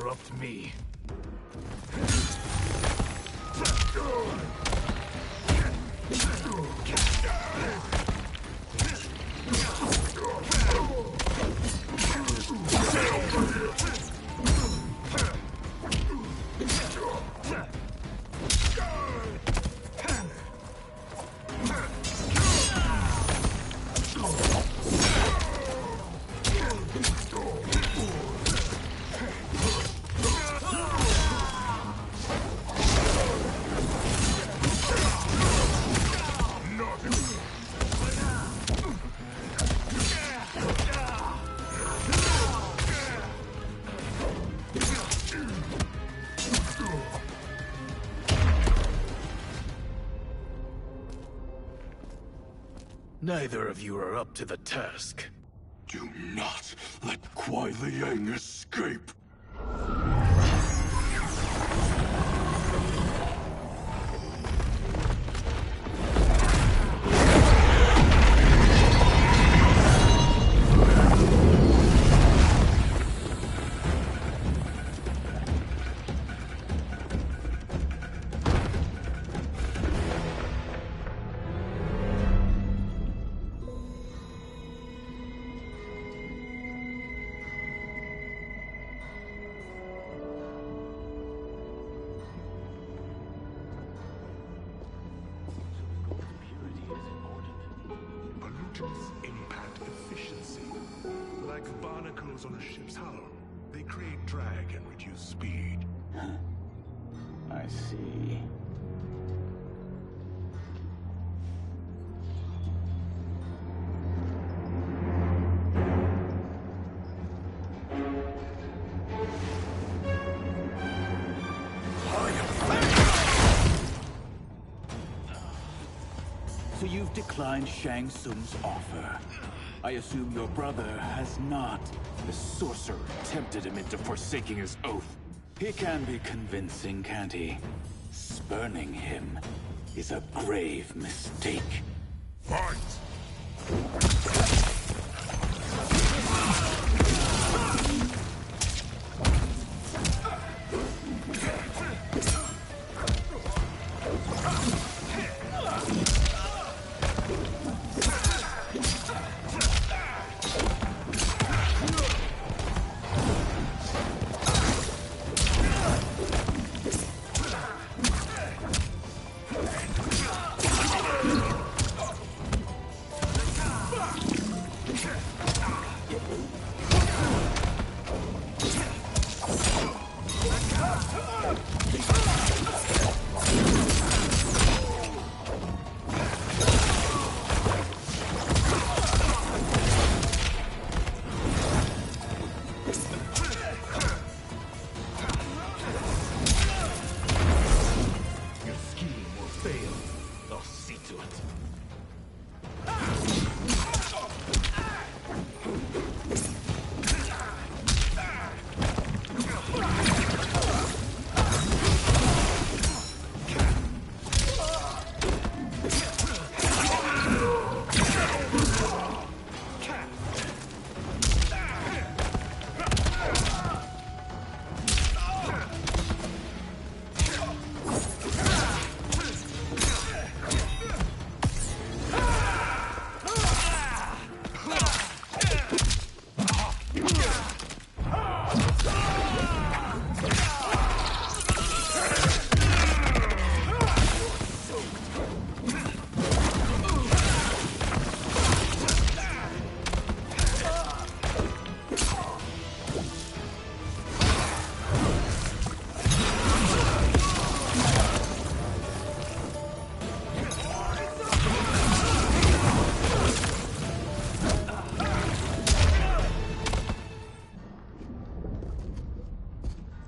interrupt me. Neither of you are up to the task. Do not let Kuai Liang escape! Impact efficiency. Like barnacles on a ship's hull, they create drag and reduce speed. I see. So you've declined Shang Tsung's offer. I assume your brother has not. The sorcerer tempted him into forsaking his oath. He can be convincing, can't he? Spurning him is a grave mistake. Fight!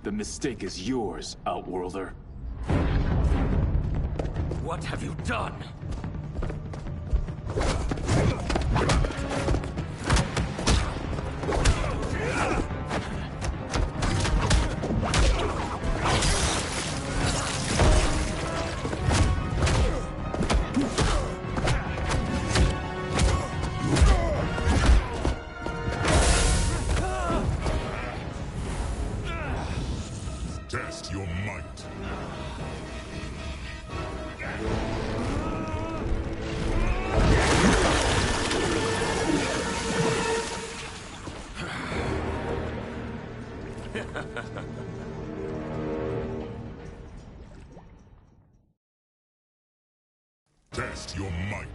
The mistake is yours, Outworlder. What have you done? Test your might. Test your might.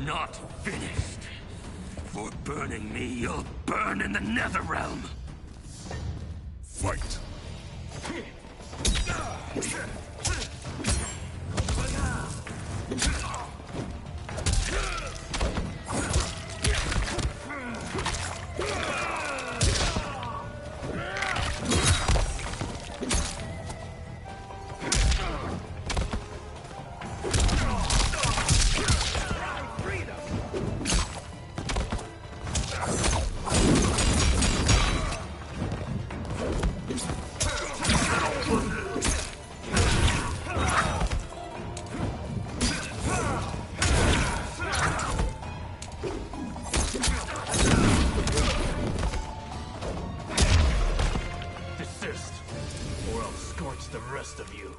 Not finished. For burning me, you'll burn in the Netherrealm. Fight. Desist, or I'll scorch the rest of you.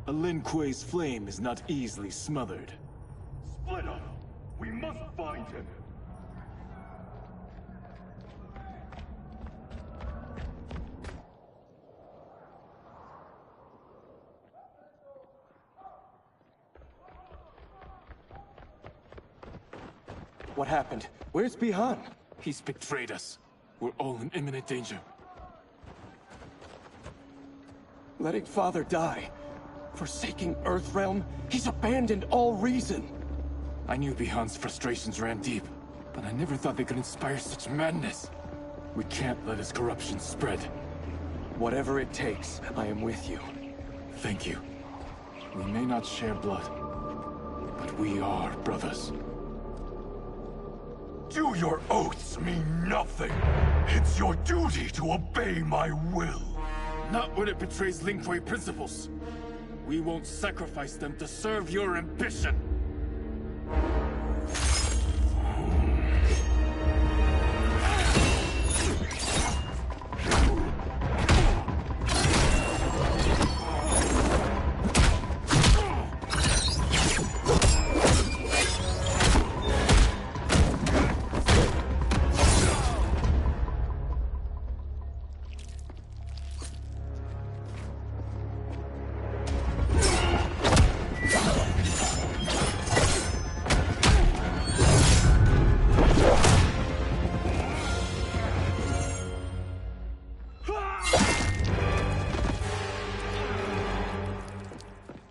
A Lin Kuei's flame is not easily smothered. Split up! We must find him! What happened? Where's Bihan? He's betrayed us. We're all in imminent danger. Letting Father die. Forsaking Earthrealm? He's abandoned all reason. I knew Bihan's frustrations ran deep, but I never thought they could inspire such madness. We can't let his corruption spread. Whatever it takes, I am with you. Thank you. We may not share blood, but we are brothers. Do your oaths mean nothing? It's your duty to obey my will. Not when it betrays Lin Kuei principles. We won't sacrifice them to serve your ambition.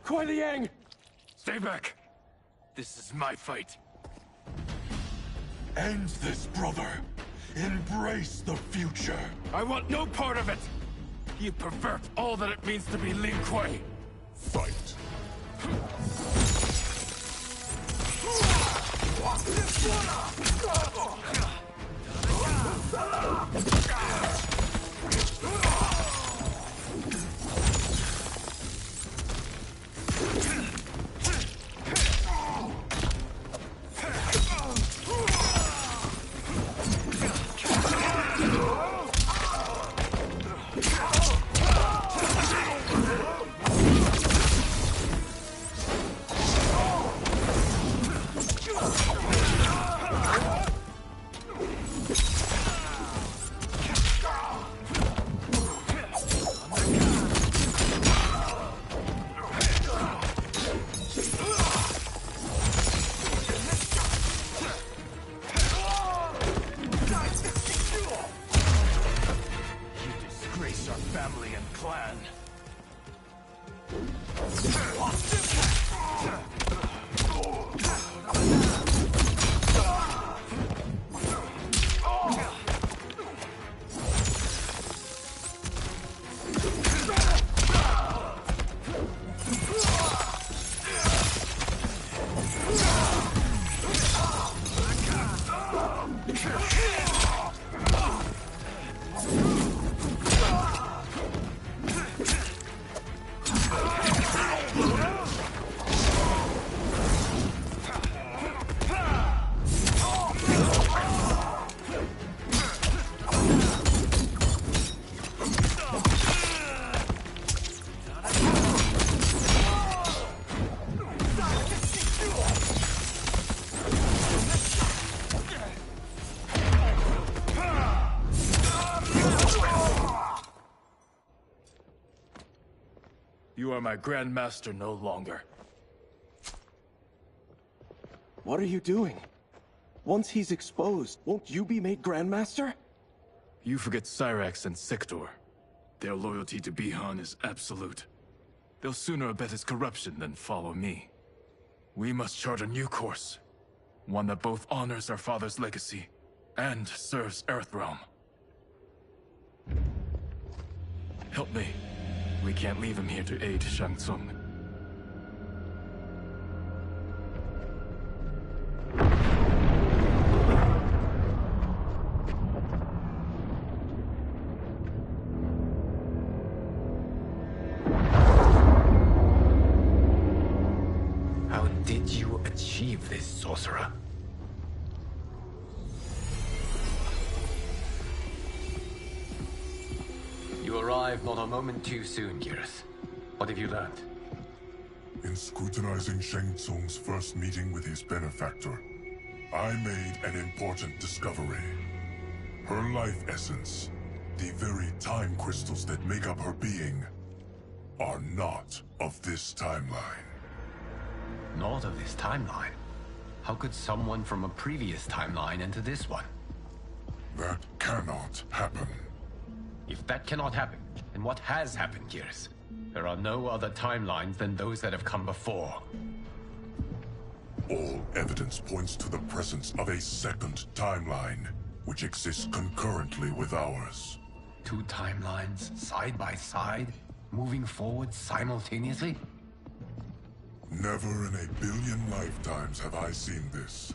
Kuei Liang! Stay back. This is my fight. End this, brother. Embrace the future. I want no part of it. You pervert all that it means to be Lin Kuei. Fight. clan. You are my Grandmaster no longer. What are you doing? Once he's exposed, won't you be made Grandmaster? You forget Cyrax and Sector. Their loyalty to Bihan is absolute. They'll sooner abet his corruption than follow me. We must chart a new course. One that both honors our father's legacy and serves Earthrealm. Help me. We can't leave him here to aid Shang Tsung. How did you achieve this, sorcerer? You arrived not a moment too soon, Geras. What have you learned? In scrutinizing Shang Tsung's first meeting with his benefactor, I made an important discovery. Her life essence, the very time crystals that make up her being, are not of this timeline. Not of this timeline? How could someone from a previous timeline enter this one? That cannot happen. If that cannot happen, then what has happened, Geras? There are no other timelines than those that have come before. All evidence points to the presence of a second timeline, which exists concurrently with ours. Two timelines, side by side, moving forward simultaneously? Never in a billion lifetimes have I seen this.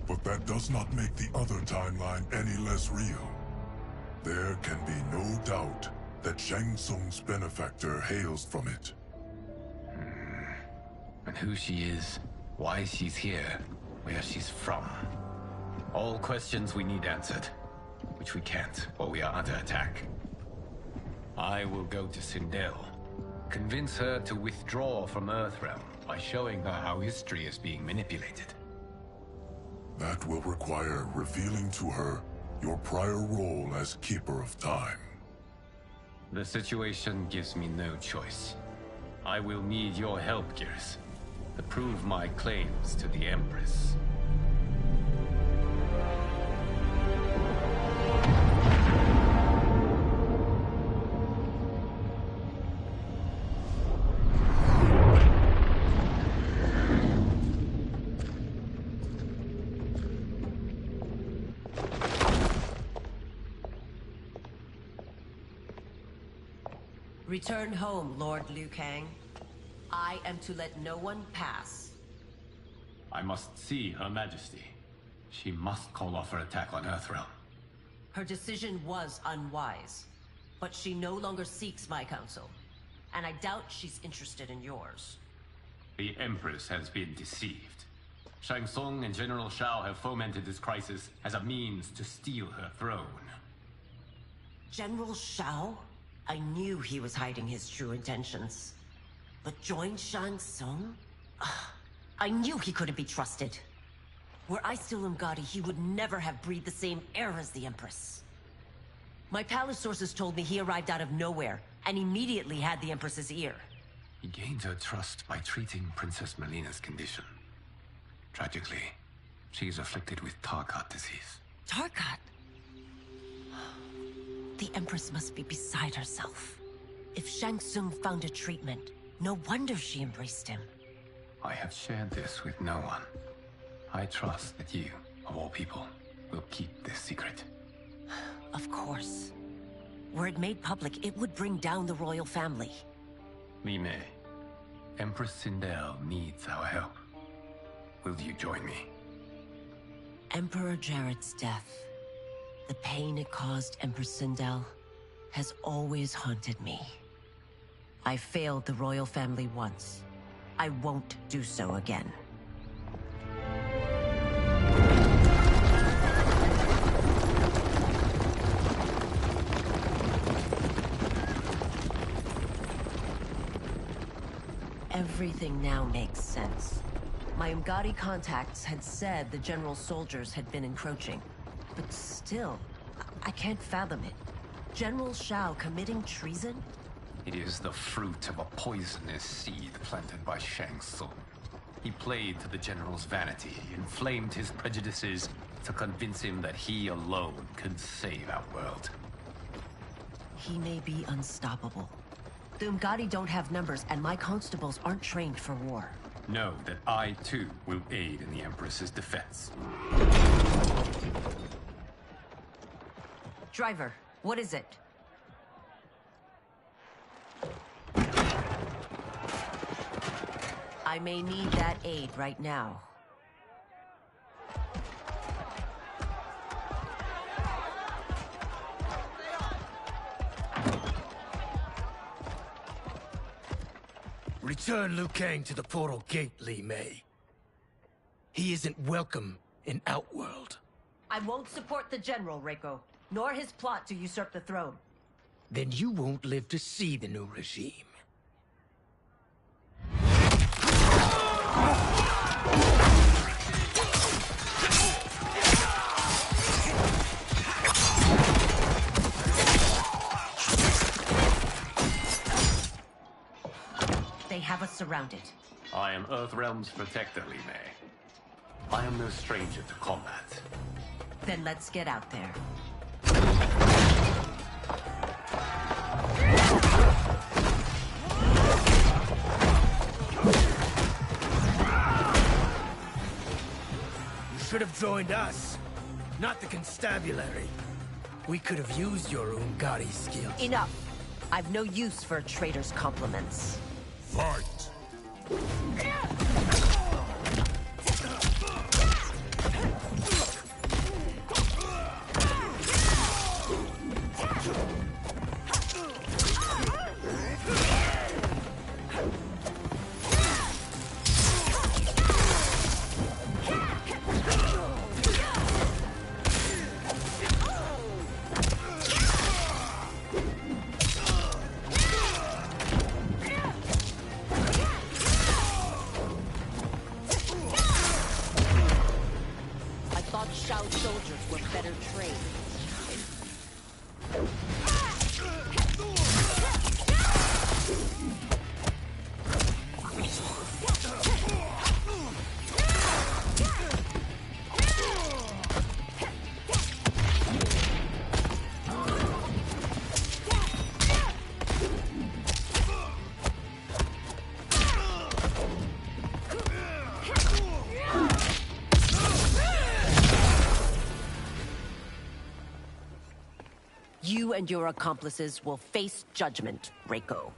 But that does not make the other timeline any less real. There can be no doubt that Shang Tsung's benefactor hails from it. And who she is, why she's here, where she's from. All questions we need answered. Which we can't, or we are under attack. I will go to Sindel. Convince her to withdraw from Earthrealm by showing her how history is being manipulated. That will require revealing to her your prior role as Keeper of Time. The situation gives me no choice. I will need your help, Geras, to prove my claims to the Empress. Return home, Lord Liu Kang. I am to let no one pass. I must see Her Majesty. She must call off her attack on Earthrealm. Her decision was unwise, but she no longer seeks my counsel, and I doubt she's interested in yours. The Empress has been deceived. Shang Tsung and General Shao have fomented this crisis as a means to steal her throne. General Shao? I knew he was hiding his true intentions. But join Shang Tsung? I knew he couldn't be trusted. Were I still Umgadi, he would never have breathed the same air as the Empress. My palace sources told me he arrived out of nowhere, and immediately had the Empress's ear. He gained her trust by treating Princess Melina's condition. Tragically, she is afflicted with Tarkat disease. Tarkat? The Empress must be beside herself. If Shang Tsung found a treatment, no wonder she embraced him. I have shared this with no one. I trust that you, of all people, will keep this secret. Of course. Were it made public, it would bring down the royal family. Li Mei, Empress Sindel needs our help. Will you join me? Emperor Jarrett's death, the pain it caused Empress Sindel, has always haunted me. I failed the royal family once. I won't do so again. Everything now makes sense. My Umgadi contacts had said the general's soldiers had been encroaching. But still, I can't fathom it. General Shao committing treason? It is the fruit of a poisonous seed planted by Shang Tsung. He played to the general's vanity, inflamed his prejudices to convince him that he alone could save our world. He may be unstoppable. The Umgadi don't have numbers, and my constables aren't trained for war. Know that I, too, will aid in the Empress's defense. Driver, what is it? I may need that aid right now. Return Liu Kang to the portal gate, Li Mei. He isn't welcome in Outworld. I won't support the General, Reiko, nor his plot to usurp the throne. Then you won't live to see the new regime. They have us surrounded. I am Earthrealm's protector, Li Mei. I am no stranger to combat. Then let's get out there. You should have joined us, not the constabulary. We could have used your Umgadi skills. Enough! I've no use for a traitor's compliments. Fight! Shao's soldiers were better trained. You and your accomplices will face judgment, Reiko.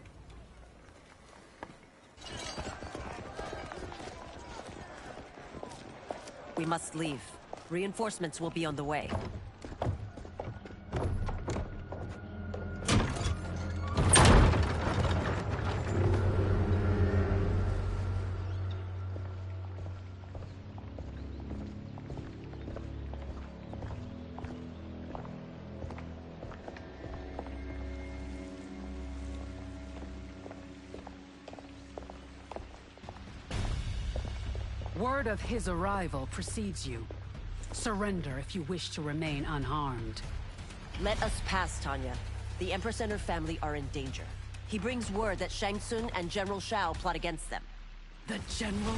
We must leave. Reinforcements will be on the way. Word of his arrival precedes you. Surrender if you wish to remain unharmed. Let us pass, Tanya. The Empress and her family are in danger. He brings word that Shang Tsung and General Shao plot against them. The General?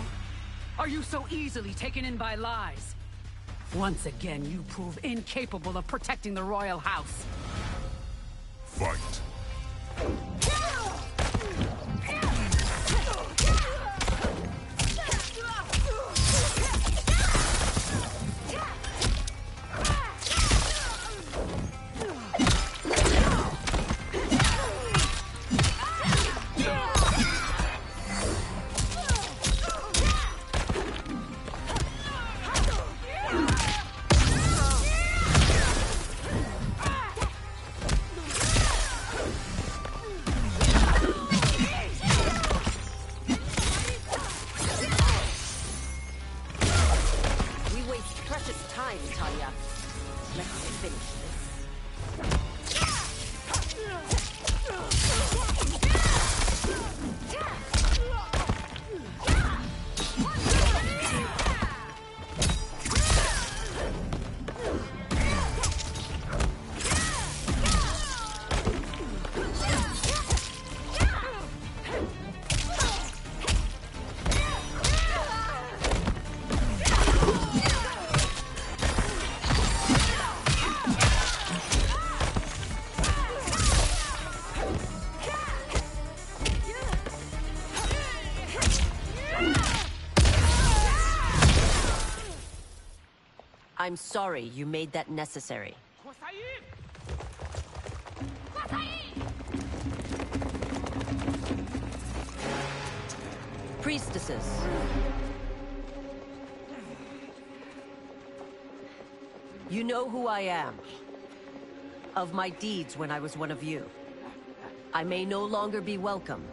Are you so easily taken in by lies? Once again, you prove incapable of protecting the royal house. Fight! Let's finish this. I'm sorry you made that necessary. Priestesses. You know who I am. Of my deeds when I was one of you. I may no longer be welcome.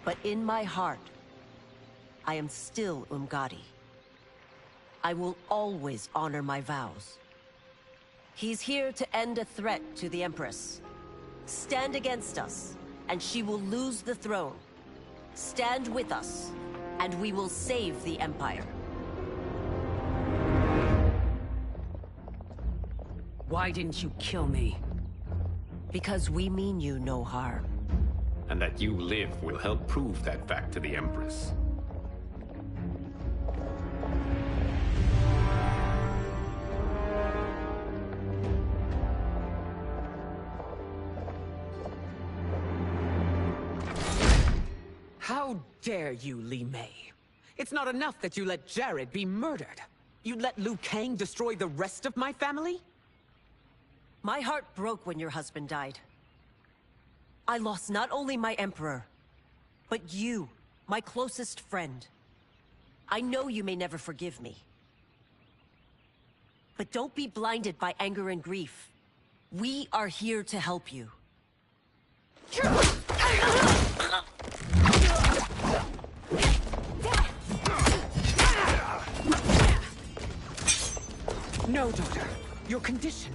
But in my heart, I am still Umgadi. I will always honor my vows. He's here to end a threat to the Empress. Stand against us, and she will lose the throne. Stand with us, and we will save the Empire. Why didn't you kill me? Because we mean you no harm. And that you live will help prove that fact to the Empress. How dare you, Li Mei? It's not enough that you let Jared be murdered. You let Liu Kang destroy the rest of my family? My heart broke when your husband died. I lost not only my emperor, but you, my closest friend. I know you may never forgive me. But don't be blinded by anger and grief. We are here to help you. No, daughter. Your condition.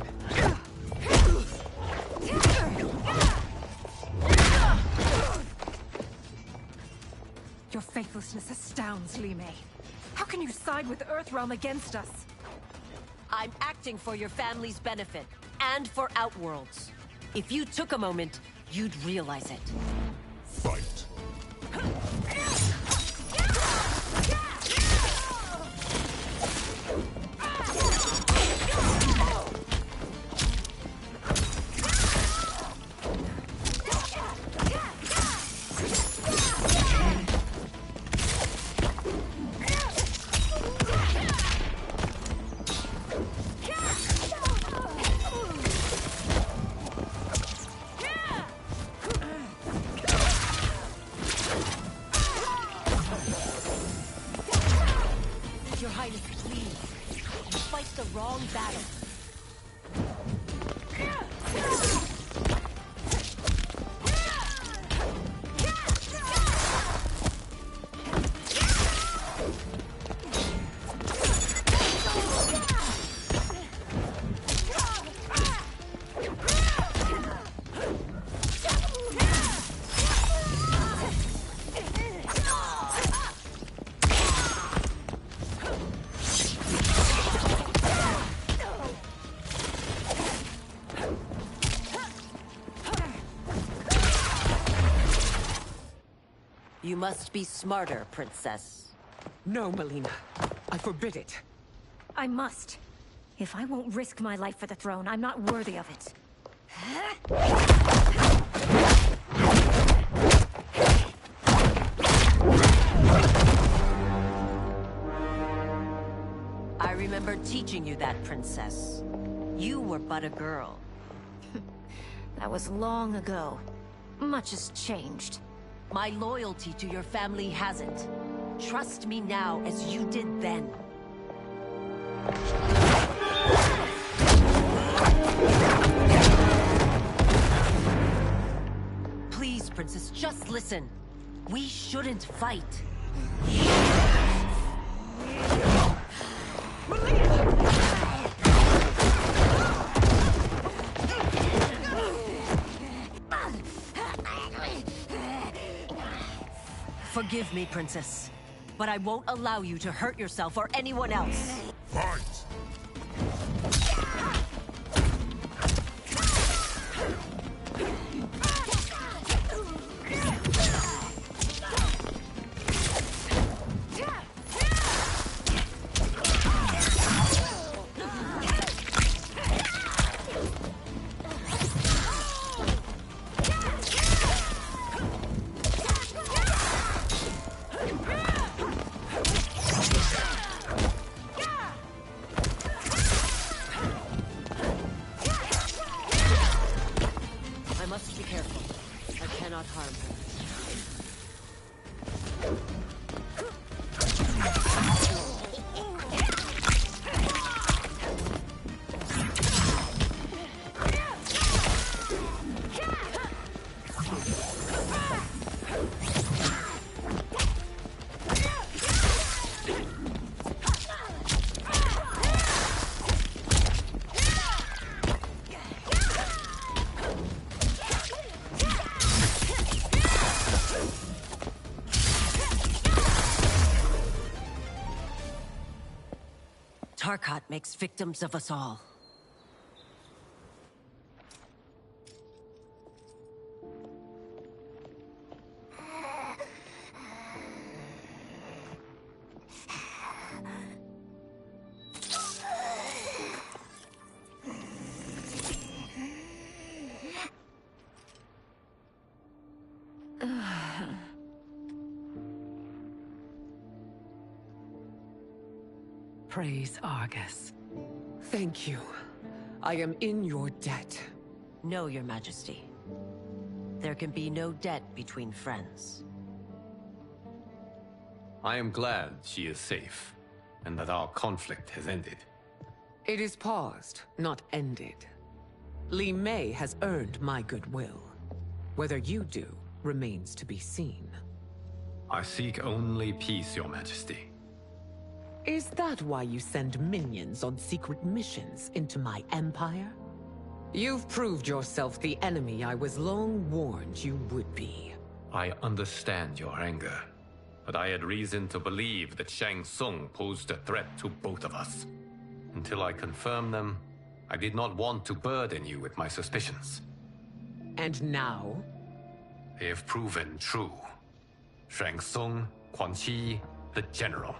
Your faithlessness astounds, Li Mei. How can you side with Earthrealm against us? I'm acting for your family's benefit, and for Outworld's. If you took a moment, you'd realize it. Fight. Your Highness, please. You fight the wrong battle. You must be smarter, Princess. No, Melina. I forbid it. I must. If I won't risk my life for the throne, I'm not worthy of it. I remember teaching you that, Princess. You were but a girl. That was long ago. Much has changed. My loyalty to your family hasn't. Trust me now as you did then. Please, Princess, just listen. We shouldn't fight. Forgive me, Princess, but I won't allow you to hurt yourself or anyone else. Fight! Tarkat makes victims of us all. Praise Argus. Thank you. I am in your debt. No, Your Majesty. There can be no debt between friends. I am glad she is safe, and that our conflict has ended. It is paused, not ended. Li Mei has earned my goodwill. Whether you do remains to be seen. I seek only peace, Your Majesty. Is that why you send minions on secret missions into my empire? You've proved yourself the enemy I was long warned you would be. I understand your anger, but I had reason to believe that Shang Tsung posed a threat to both of us. Until I confirmed them, I did not want to burden you with my suspicions. And now? They have proven true. Shang Tsung, Quan Chi, the General.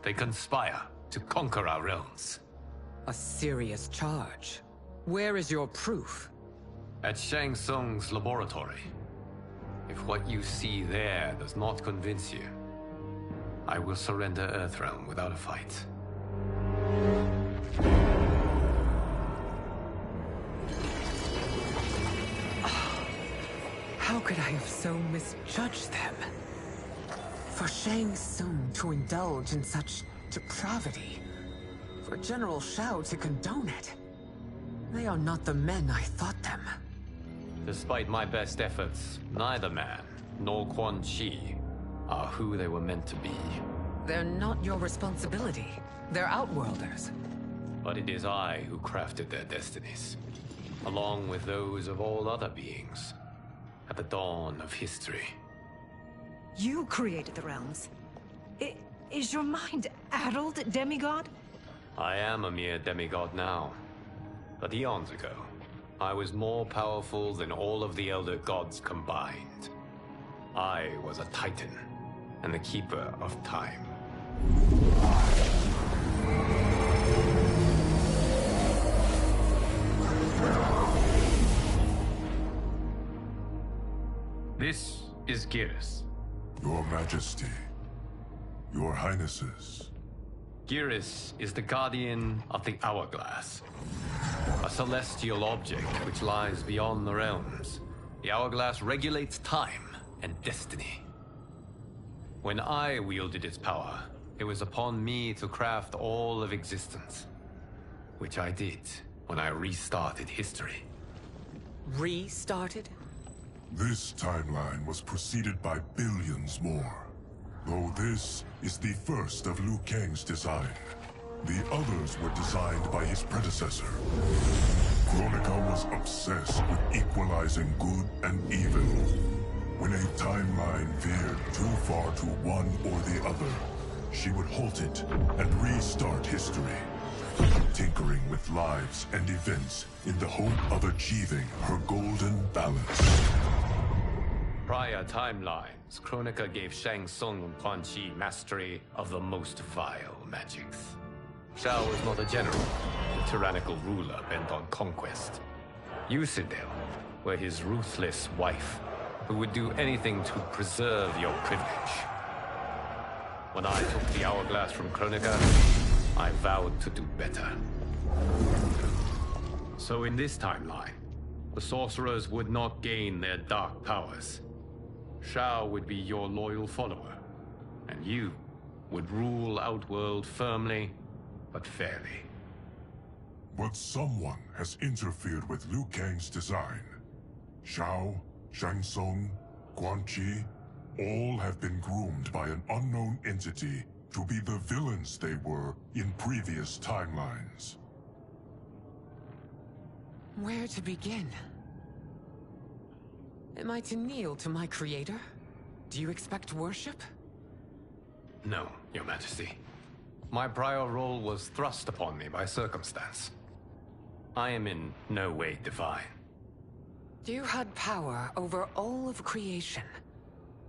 They conspire to conquer our realms. A serious charge. Where is your proof? At Shang Tsung's laboratory. If what you see there does not convince you, I will surrender Earthrealm without a fight. How could I have so misjudged them? For Shang Tsung to indulge in such depravity, for General Shao to condone it, they are not the men I thought them. Despite my best efforts, neither man nor Quan Chi are who they were meant to be. They're not your responsibility. They're Outworlders. But it is I who crafted their destinies, along with those of all other beings, at the dawn of history. You created the realms. Is your mind addled, demigod? I am a mere demigod now. But eons ago, I was more powerful than all of the Elder Gods combined. I was a Titan, and the Keeper of Time. This is Geras. Your Majesty, Your Highnesses. Geras is the guardian of the Hourglass, a celestial object which lies beyond the realms. The Hourglass regulates time and destiny. When I wielded its power, it was upon me to craft all of existence, which I did when I restarted history. Restarted? This timeline was preceded by billions more. Though this is the first of Liu Kang's design. The others were designed by his predecessor. Kronika was obsessed with equalizing good and evil. When a timeline veered too far to one or the other, she would halt it and restart history, tinkering with lives and events in the hope of achieving her golden balance. Prior timelines, Kronika gave Shang Tsung and Quan Chi mastery of the most vile magics. Shao was not a general, a tyrannical ruler bent on conquest. You, Sindel, were his ruthless wife, who would do anything to preserve your privilege. When I took the hourglass from Kronika, I vowed to do better. So in this timeline, the sorcerers would not gain their dark powers. Shao would be your loyal follower, and you would rule Outworld firmly, but fairly. But someone has interfered with Liu Kang's design. Shao, Shang Tsung, Quan Chi, all have been groomed by an unknown entity to be the villains they were in previous timelines. Where to begin? Am I to kneel to my creator? Do you expect worship? No, Your Majesty. My prior role was thrust upon me by circumstance. I am in no way divine. You had power over all of creation,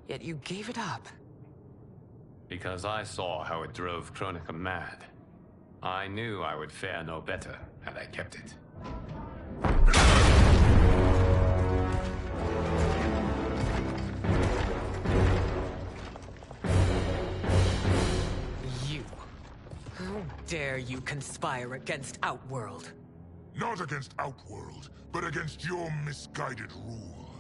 yet you gave it up. Because I saw how it drove Kronika mad. I knew I would fare no better had I kept it. How dare you conspire against Outworld? Not against Outworld, but against your misguided rule.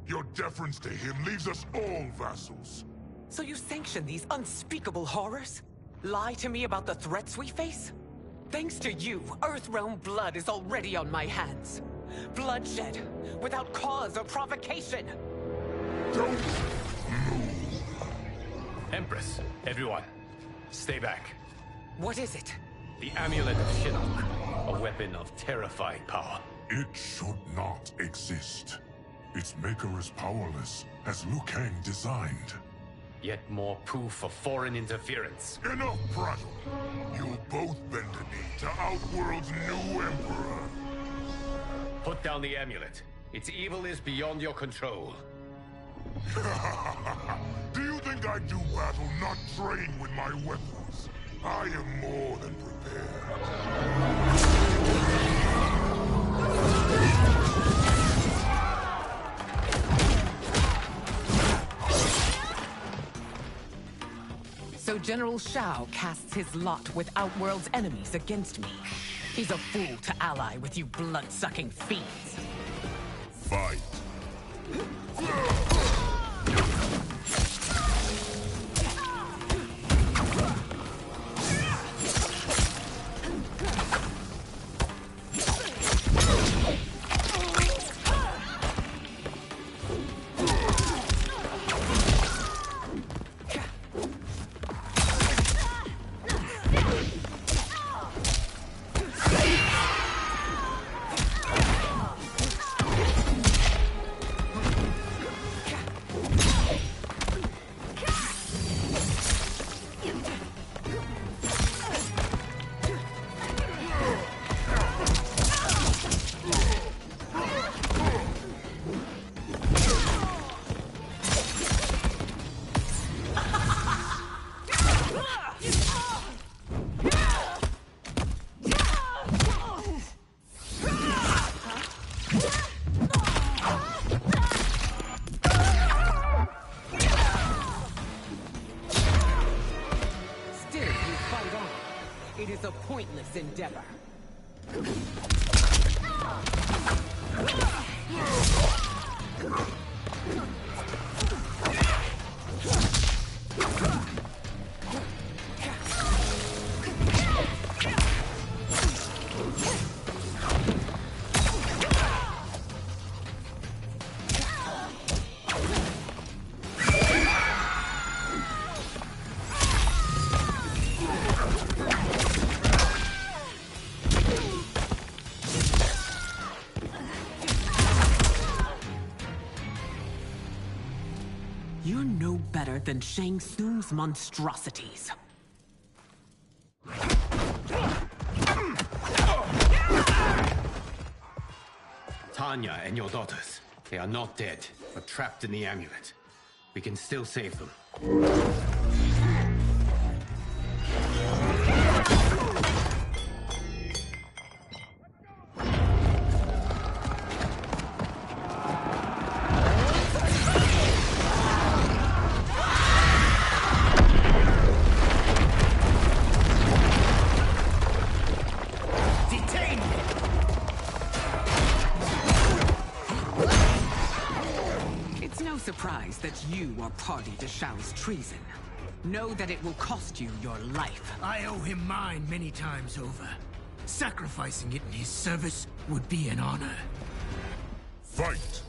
Your deference to him leaves us all vassals. So you sanction these unspeakable horrors? Lie to me about the threats we face? Thanks to you, Earthrealm blood is already on my hands. Bloodshed, without cause or provocation. Don't move. Empress, everyone, stay back. What is it? The Amulet of Shinnok, a weapon of terrifying power. It should not exist. Its maker is powerless, as Liu Kang designed. Yet more proof of foreign interference. Enough prattle! You'll both bend a knee to Outworld's new emperor. Put down the amulet. Its evil is beyond your control. Do you think I do battle not trained with my weapons? I am more than prepared. So General Shao casts his lot with Outworld's enemies against me. He's a fool to ally with you blood-sucking fiends. Fight. It is a pointless endeavor. better than Shang Tsung's monstrosities. Tanya and your daughters. They are not dead, but trapped in the amulet. We can still save them. Surprised that you are party to Shao's treason. Know that it will cost you your life. I owe him mine many times over. Sacrificing it in his service would be an honor. Fight!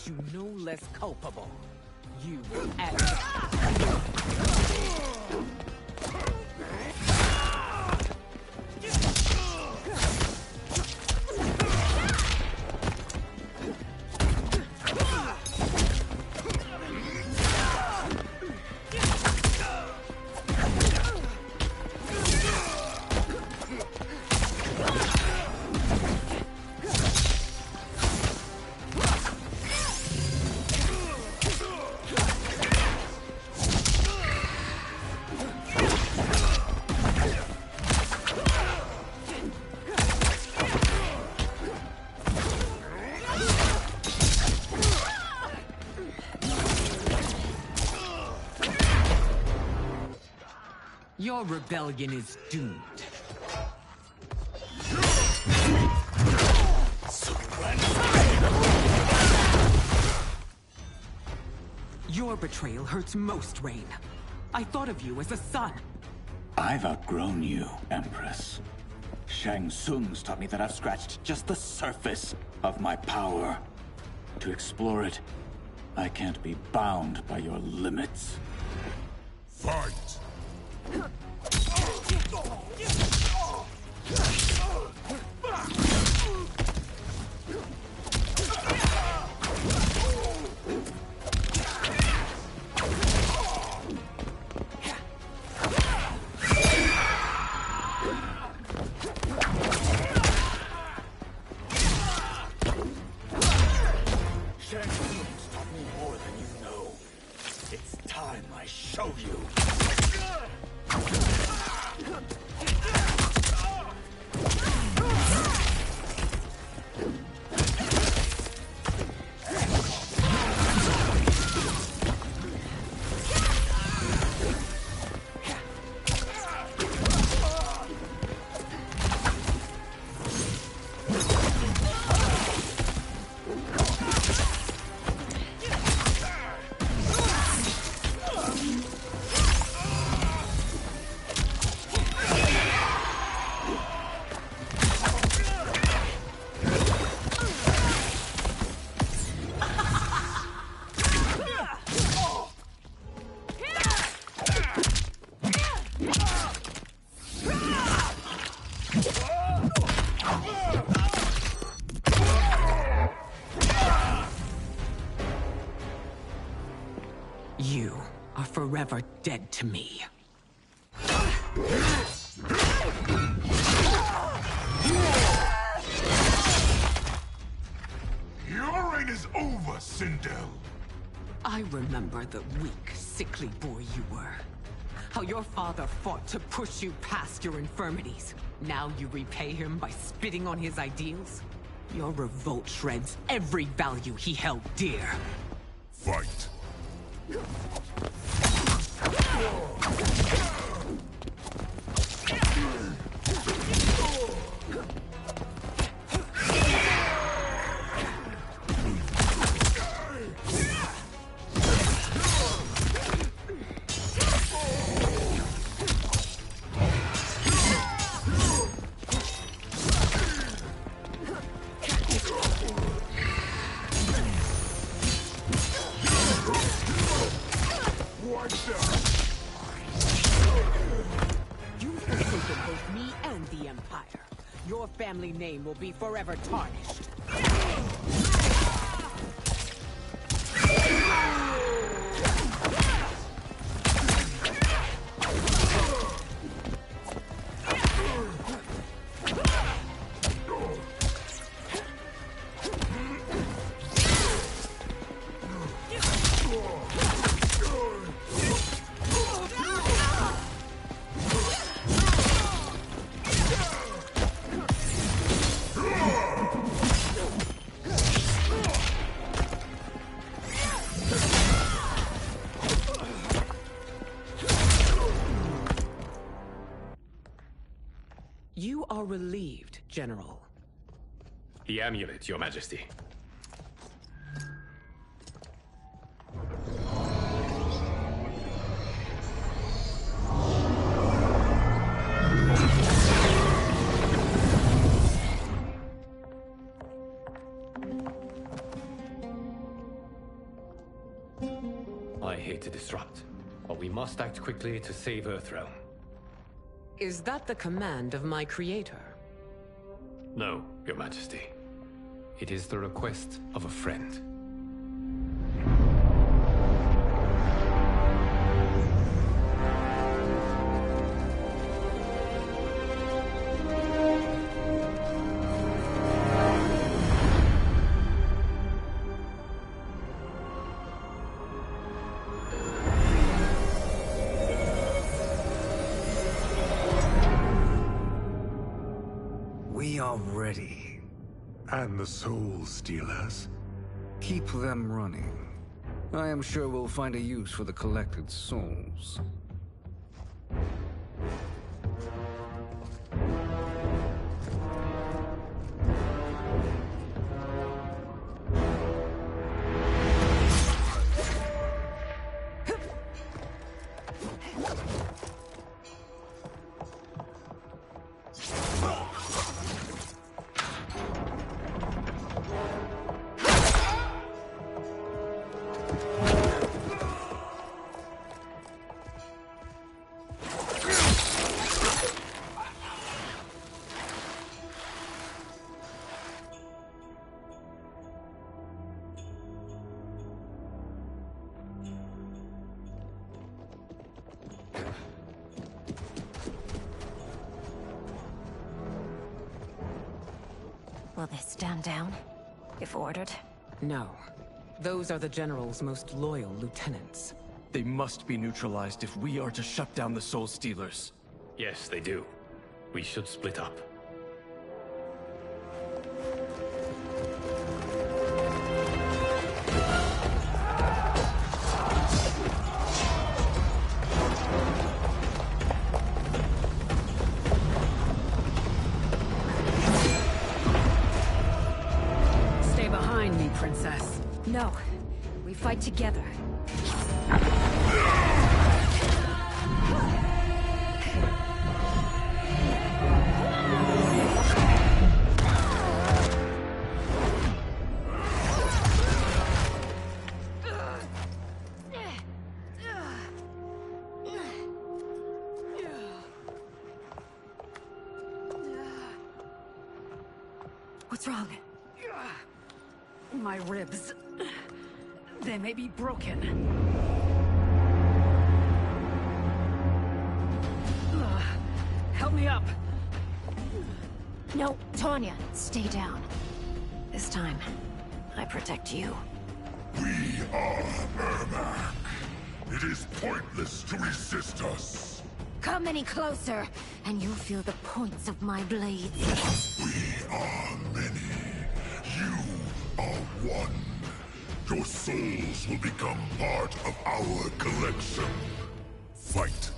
You no less culpable. You will act. Your rebellion is doomed. Your betrayal hurts most, Rain. I thought of you as a son. I've outgrown you, Empress. Shang Tsung's taught me that I've scratched just the surface of my power. To explore it, I can't be bound by your limits. Fight! Shang Tsung's taught me more than you know. It's time I show you. You are forever dead to me. Your reign is over, Sindel. I remember the weak, sickly boy you were. How your father fought to push you past your infirmities. Now you repay him by spitting on his ideals? Your revolt shreds every value he held dear. Fight. You've forsaken both me and the Empire. Your family name will be forever tarnished. You are relieved, General. The amulet, Your Majesty. I hate to disrupt, but we must act quickly to save Earthrealm. Is that the command of my creator? No, Your Majesty. It is the request of a friend. We are ready. And the Soul Stealers? Keep them running. I am sure we'll find a use for the collected souls. Will they stand down, if ordered? No. Those are the General's most loyal lieutenants. They must be neutralized if we are to shut down the Soul Stealers. Yes, they do. We should split up. Stay behind me, Princess. No. We fight together. What's wrong? My ribs. They may be broken. Help me up. No, Tanya, stay down. This time, I protect you. We are Ermac. It It is pointless to resist us. Come any closer, and you'll feel the points of my blades. We are many. You are one. Your souls will become part of our collection. Fight.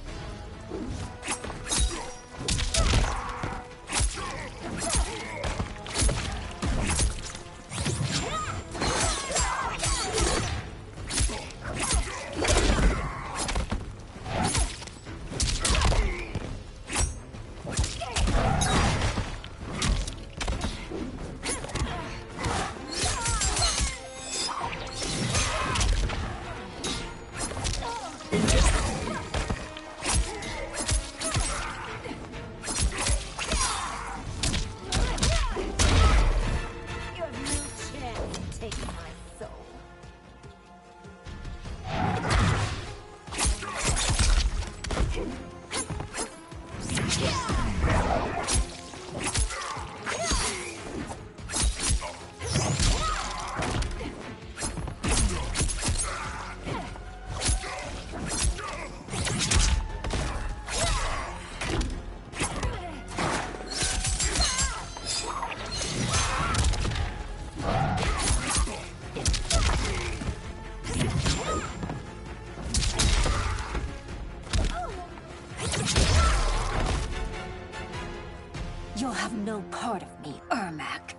You'll have no part of me, Ermac.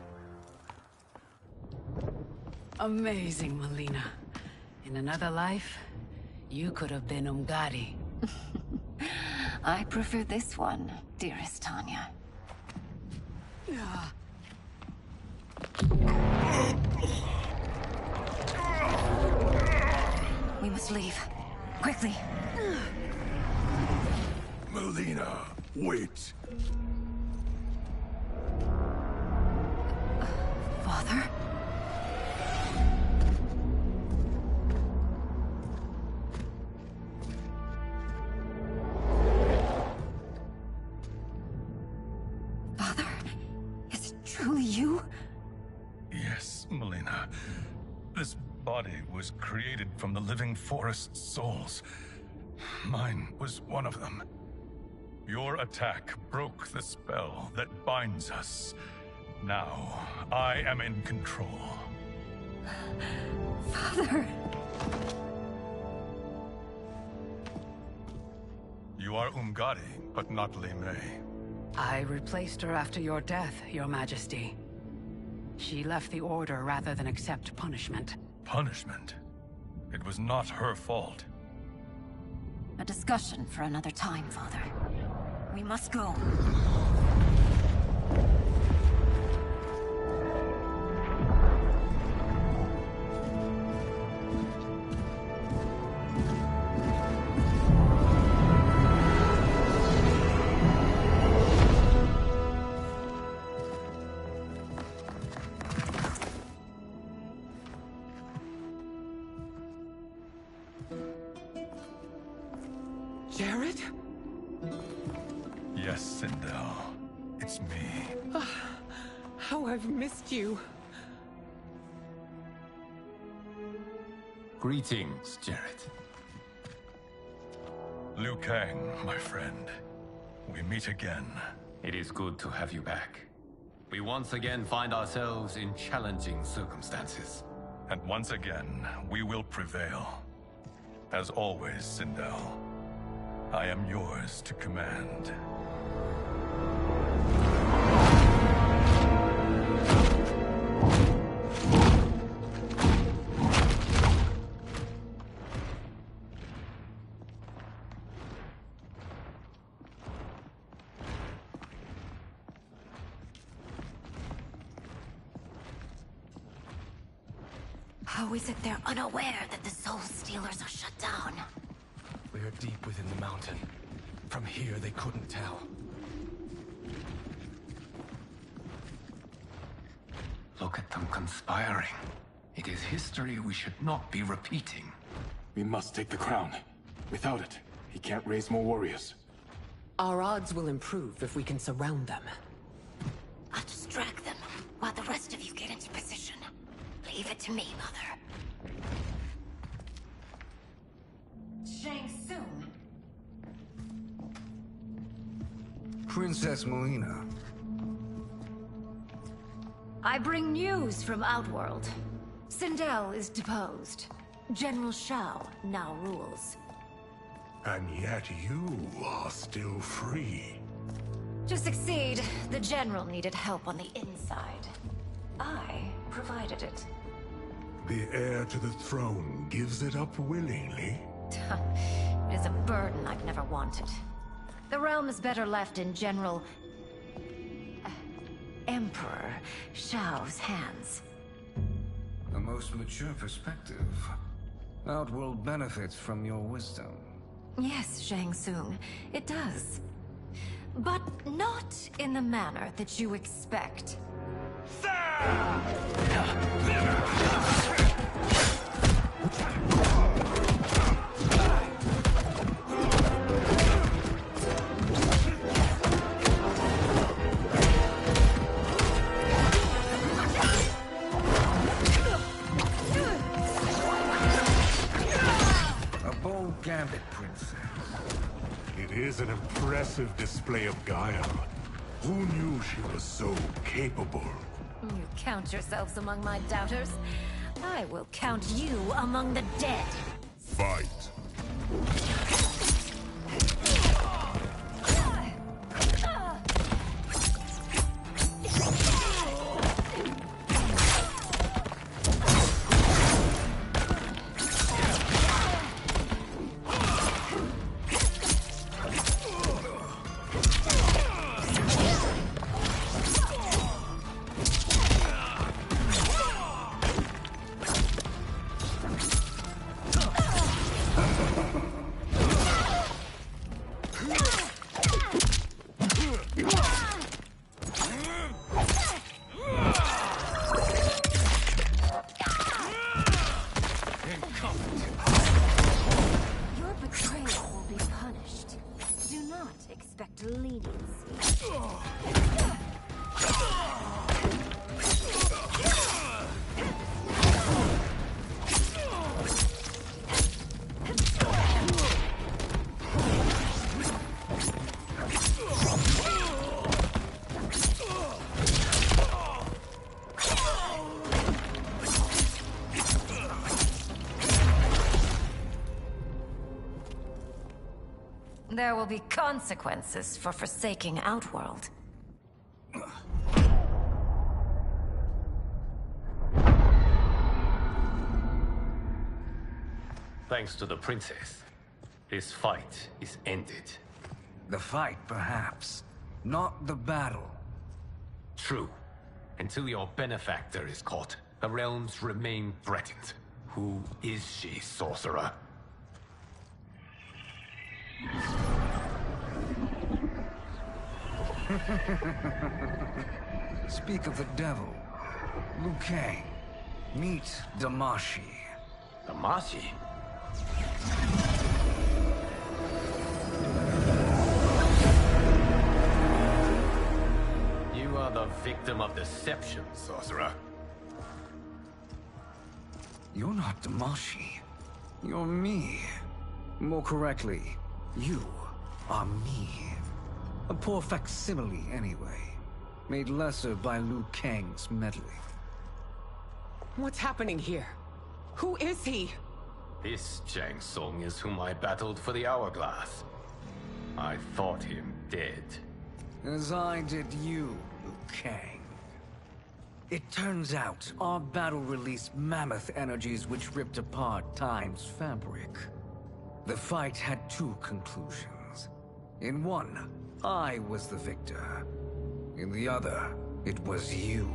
Amazing, Melina. In another life, you could have been Umgadi. I prefer this one, dearest Tanya. We must leave. Quickly. Melina, wait. Father? Father? Is it truly you? Yes, Melina. This body was created from the living forest's souls. Mine was one of them. Your attack broke the spell that binds us. Now, I am in control. Father! You are Umgadi, but not Li Mei. I replaced her after your death, Your Majesty. She left the Order rather than accept punishment. Punishment? It was not her fault. A discussion for another time, Father. We must go. Jared? Yes, Sindel. It's me. How I've missed you. Greetings, Jared. Liu Kang, my friend. We meet again. It is good to have you back. We once again find ourselves in challenging circumstances. And once again, we will prevail. As always, Sindel, I am yours to command. How is it they're unaware that the Soul Stealers are shut down? We are deep within the mountain. From here, they couldn't tell. Look at them conspiring. It is history we should not be repeating. We must take the crown. Without it, he can't raise more warriors. Our odds will improve if we can surround them. I'll distract them while the rest of you get into position. Leave it to me, Mother. Princess Melina. I bring news from Outworld. Sindel is deposed. General Shao now rules. And yet you are still free. To succeed, the General needed help on the inside. I provided it. The heir to the throne gives it up willingly. It is a burden I've never wanted. The realm is better left in General... Emperor Shao's hands. A most mature perspective. Outworld benefits from your wisdom. Yes, Shang Tsung, it does. But not in the manner that you expect. A bold gambit, Princess. It is an impressive display of guile. Who knew she was so capable? You count yourselves among my doubters. I will count you among the dead. Fight. Your betrayal will be punished. Do not expect leniency. There will be consequences for forsaking Outworld. Thanks to the princess, this fight is ended. The fight, perhaps. Not the battle. True. Until your benefactor is caught, the realms remain threatened. Who is she, sorcerer? Speak of the devil. Liu Kang. Meet Damashi. Damashi? You are the victim of deception, sorcerer. You're not Damashi. You're me. More correctly, you are me. A poor facsimile, anyway. Made lesser by Liu Kang's meddling. What's happening here? Who is he? This Shang Tsung is whom I battled for the Hourglass. I thought him dead. As I did you, Liu Kang. It turns out our battle released mammoth energies which ripped apart time's fabric. The fight had two conclusions. In one, I was the victor. In the other, it was you.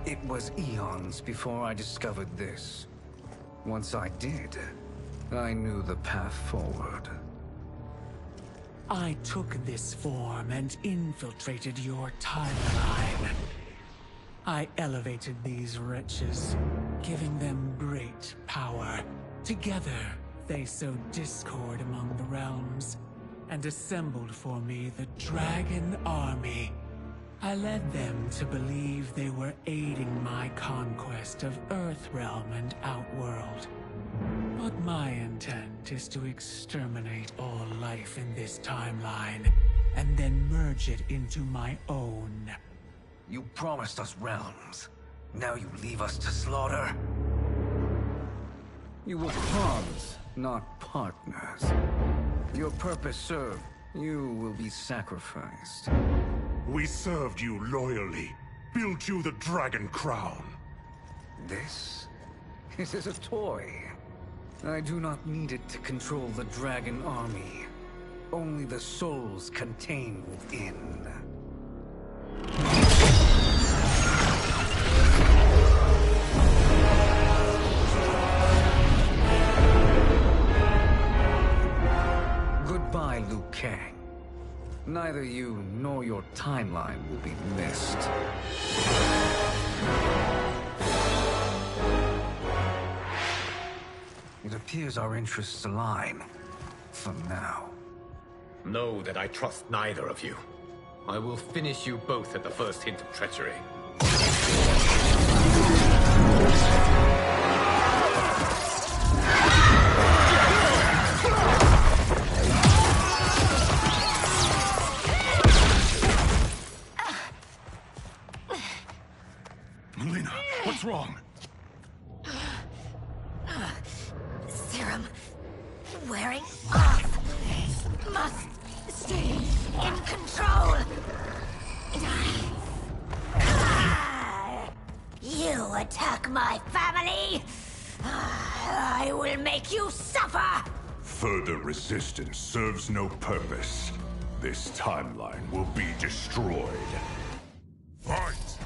It was eons before I discovered this. Once I did, I knew the path forward. I took this form and infiltrated your timeline. I elevated these wretches, giving them great power. Together, they sowed discord among the realms, and assembled for me the Dragon Army. I led them to believe they were aiding my conquest of Earthrealm and Outworld. But my intent is to exterminate all life in this timeline, and then merge it into my own. You promised us realms. Now you leave us to slaughter? You were pawns, not partners. Your purpose served. You will be sacrificed. We served you loyally. Built you the Dragon Crown. This is a toy. I do not need it to control the Dragon Army. Only the souls contained within. Goodbye, Liu Kang. Neither you nor your timeline will be missed. It appears our interests align. For now. Know that I trust neither of you. I will finish you both at the first hint of treachery. Melina, what's wrong? Serum wearing off. Must stay in control. You attack my family. I will make you suffer. Further resistance serves no purpose. This timeline will be destroyed. Fight!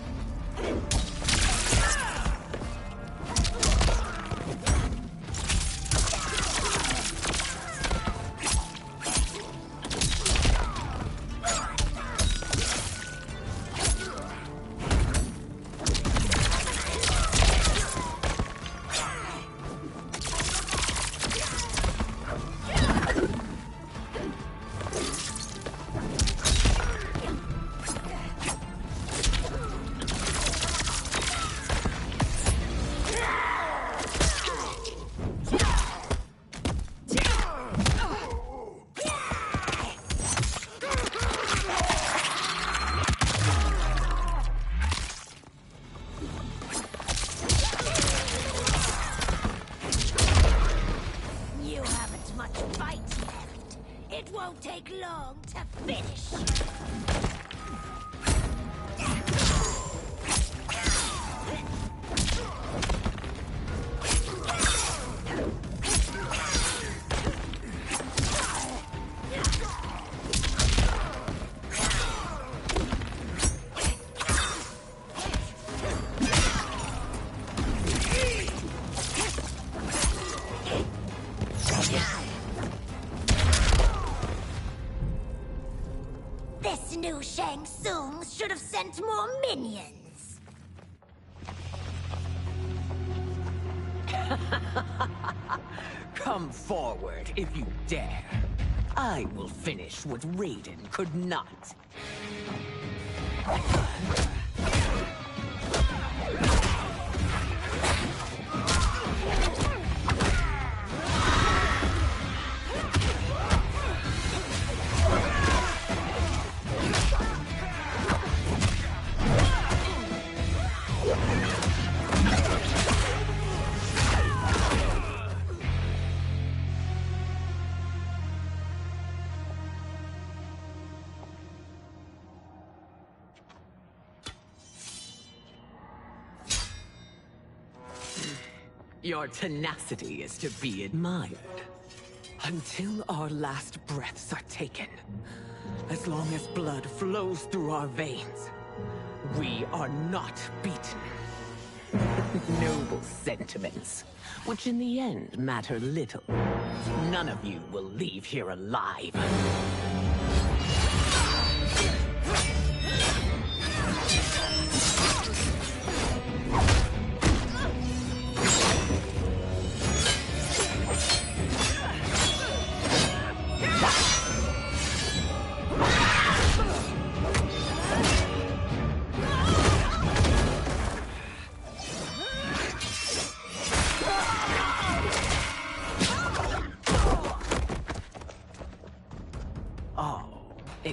New Shang Tsung should have sent more minions. Come forward if you dare. I will finish what Raiden could not. Your tenacity is to be admired. Until our last breaths are taken, as long as blood flows through our veins, we are not beaten. Noble sentiments, which in the end matter little. None of you will leave here alive.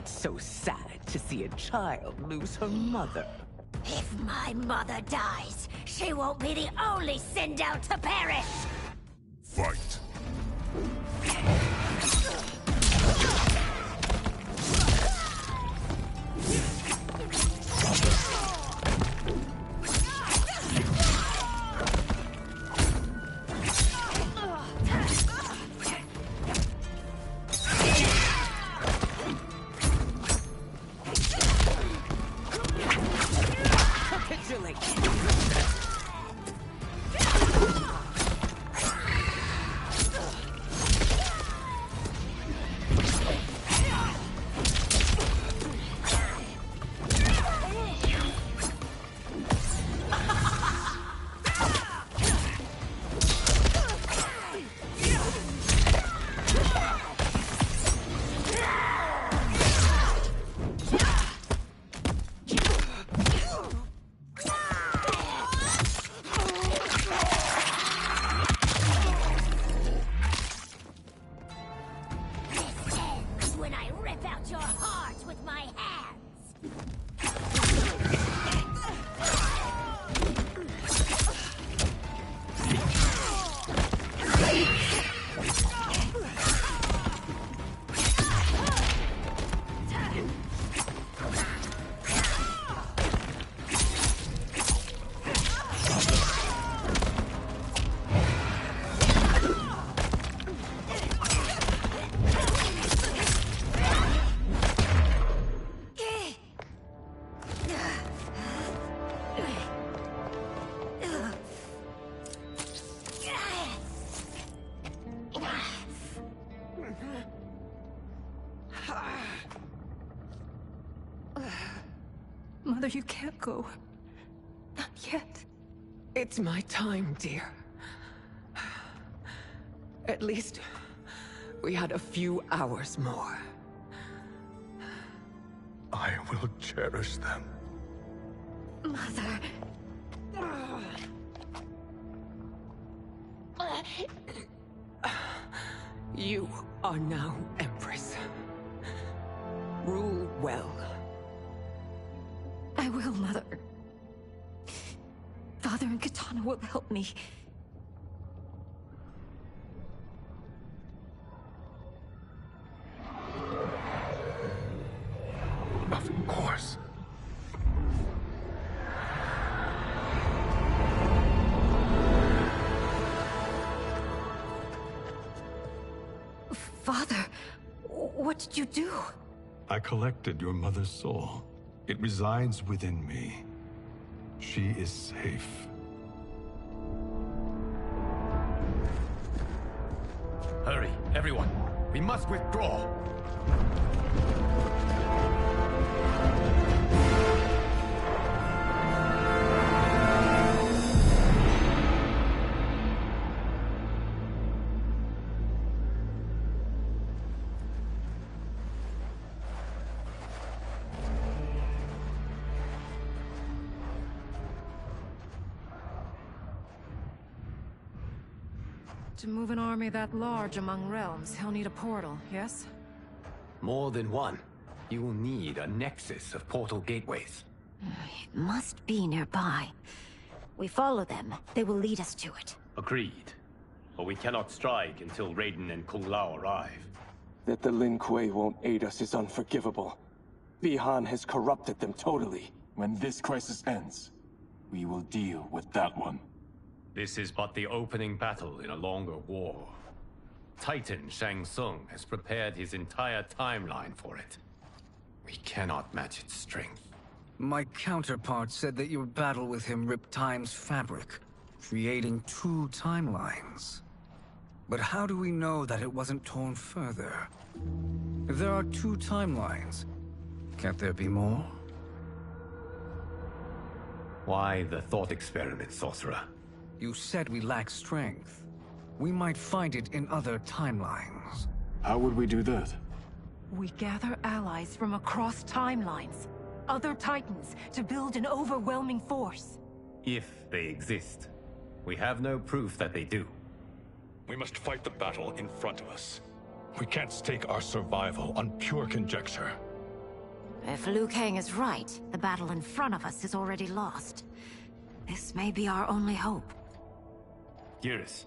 It's so sad to see a child lose her mother. If my mother dies, she won't be the only Sindel to perish! Fight. Mother, you can't go. Not yet. It's my time, dear. At least, we had a few hours more. I will cherish them. Mother... You are now Empress. Rule well. I will, Mother. Father and Katana will help me. Of course. Father, what did you do? I collected your mother's soul. It resides within me. She is safe. Hurry, everyone. We must withdraw. To move an army that large among realms, he'll need a portal, yes? More than one. You will need a nexus of portal gateways. It must be nearby. We follow them, they will lead us to it. Agreed. But we cannot strike until Raiden and Kung Lao arrive. That the Lin Kuei won't aid us is unforgivable. Bihan has corrupted them totally. When this crisis ends, we will deal with that one. This is but the opening battle in a longer war. Titan Shang Tsung has prepared his entire timeline for it. We cannot match its strength. My counterpart said that your battle with him ripped time's fabric, creating two timelines. But how do we know that it wasn't torn further? If there are two timelines, can't there be more? Why the thought experiment, Sorcerer? You said we lack strength. We might find it in other timelines. How would we do that? We gather allies from across timelines, other Titans, to build an overwhelming force. If they exist. We have no proof that they do. We must fight the battle in front of us. We can't stake our survival on pure conjecture. If Liu Kang is right, the battle in front of us is already lost. This may be our only hope. Geras,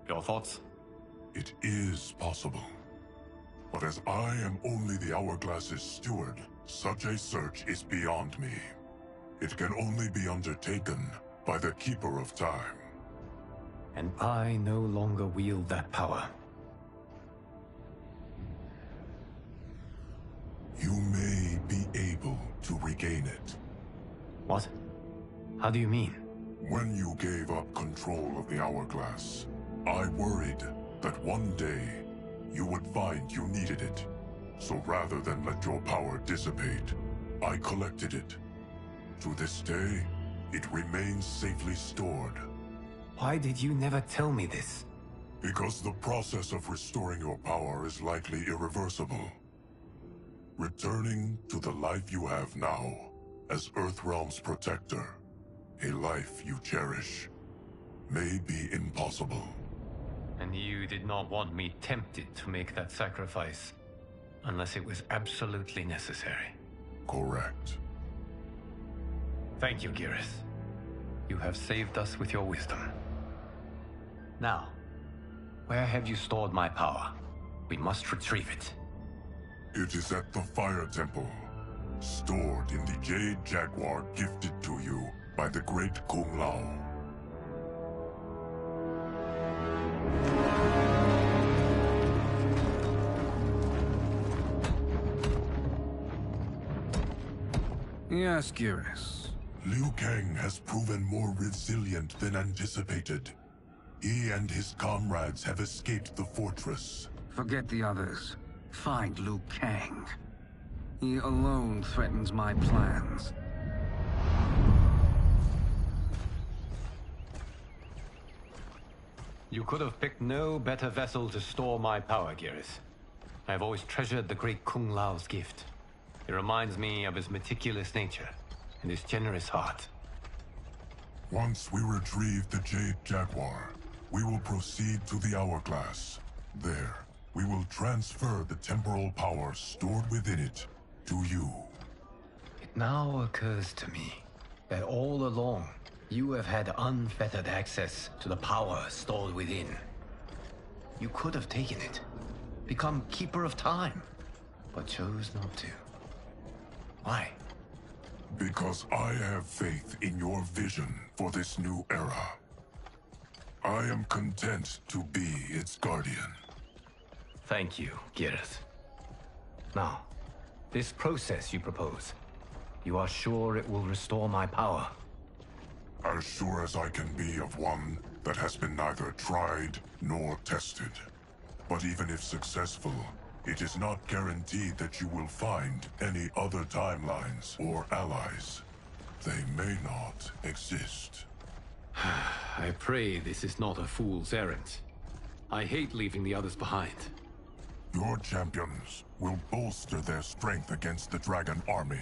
your thoughts? It is possible. But as I am only the Hourglass's steward, such a search is beyond me. It can only be undertaken by the Keeper of Time. And I no longer wield that power. You may be able to regain it. What? How do you mean? When you gave up control of the Hourglass, I worried that one day you would find you needed it. So rather than let your power dissipate, I collected it. To this day, it remains safely stored. Why did you never tell me this? Because the process of restoring your power is likely irreversible. Returning to the life you have now, as Earthrealm's protector, a life you cherish, may be impossible. And you did not want me tempted to make that sacrifice, unless it was absolutely necessary. Correct. Thank you, Geras. You have saved us with your wisdom. Now, where have you stored my power? We must retrieve it. It is at the Fire Temple, stored in the Jade Jaguar gifted to you by the great Kung Lao. Yes, Geras. Liu Kang has proven more resilient than anticipated. He and his comrades have escaped the fortress. Forget the others. Find Liu Kang. He alone threatens my plans. You could have picked no better vessel to store my power, Geras. I have always treasured the great Kung Lao's gift. It reminds me of his meticulous nature and his generous heart. Once we retrieve the Jade Jaguar, we will proceed to the Hourglass. There, we will transfer the temporal power stored within it to you. It now occurs to me that all along, you have had unfettered access to the power stored within. You could have taken it, become Keeper of Time, but chose not to. Why? Because I have faith in your vision for this new era. I am content to be its guardian. Thank you, Geras. Now, this process you propose, you are sure it will restore my power? As sure as I can be of one that has been neither tried nor tested. But even if successful, it is not guaranteed that you will find any other timelines or allies. They may not exist. I pray this is not a fool's errand. I hate leaving the others behind. Your champions will bolster their strength against the Dragon Army.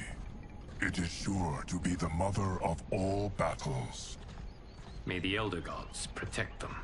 It is sure to be the mother of all battles. May the Elder Gods protect them.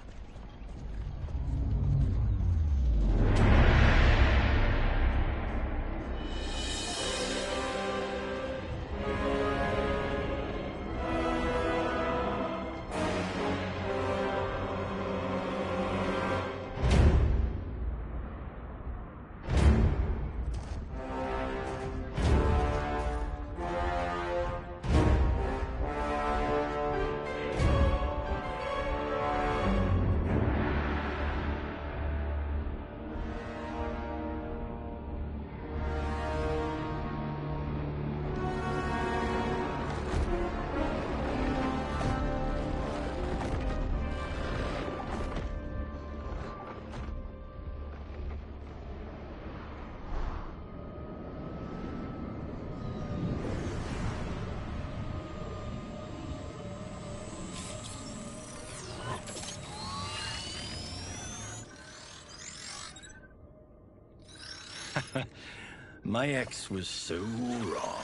My ex was so wrong.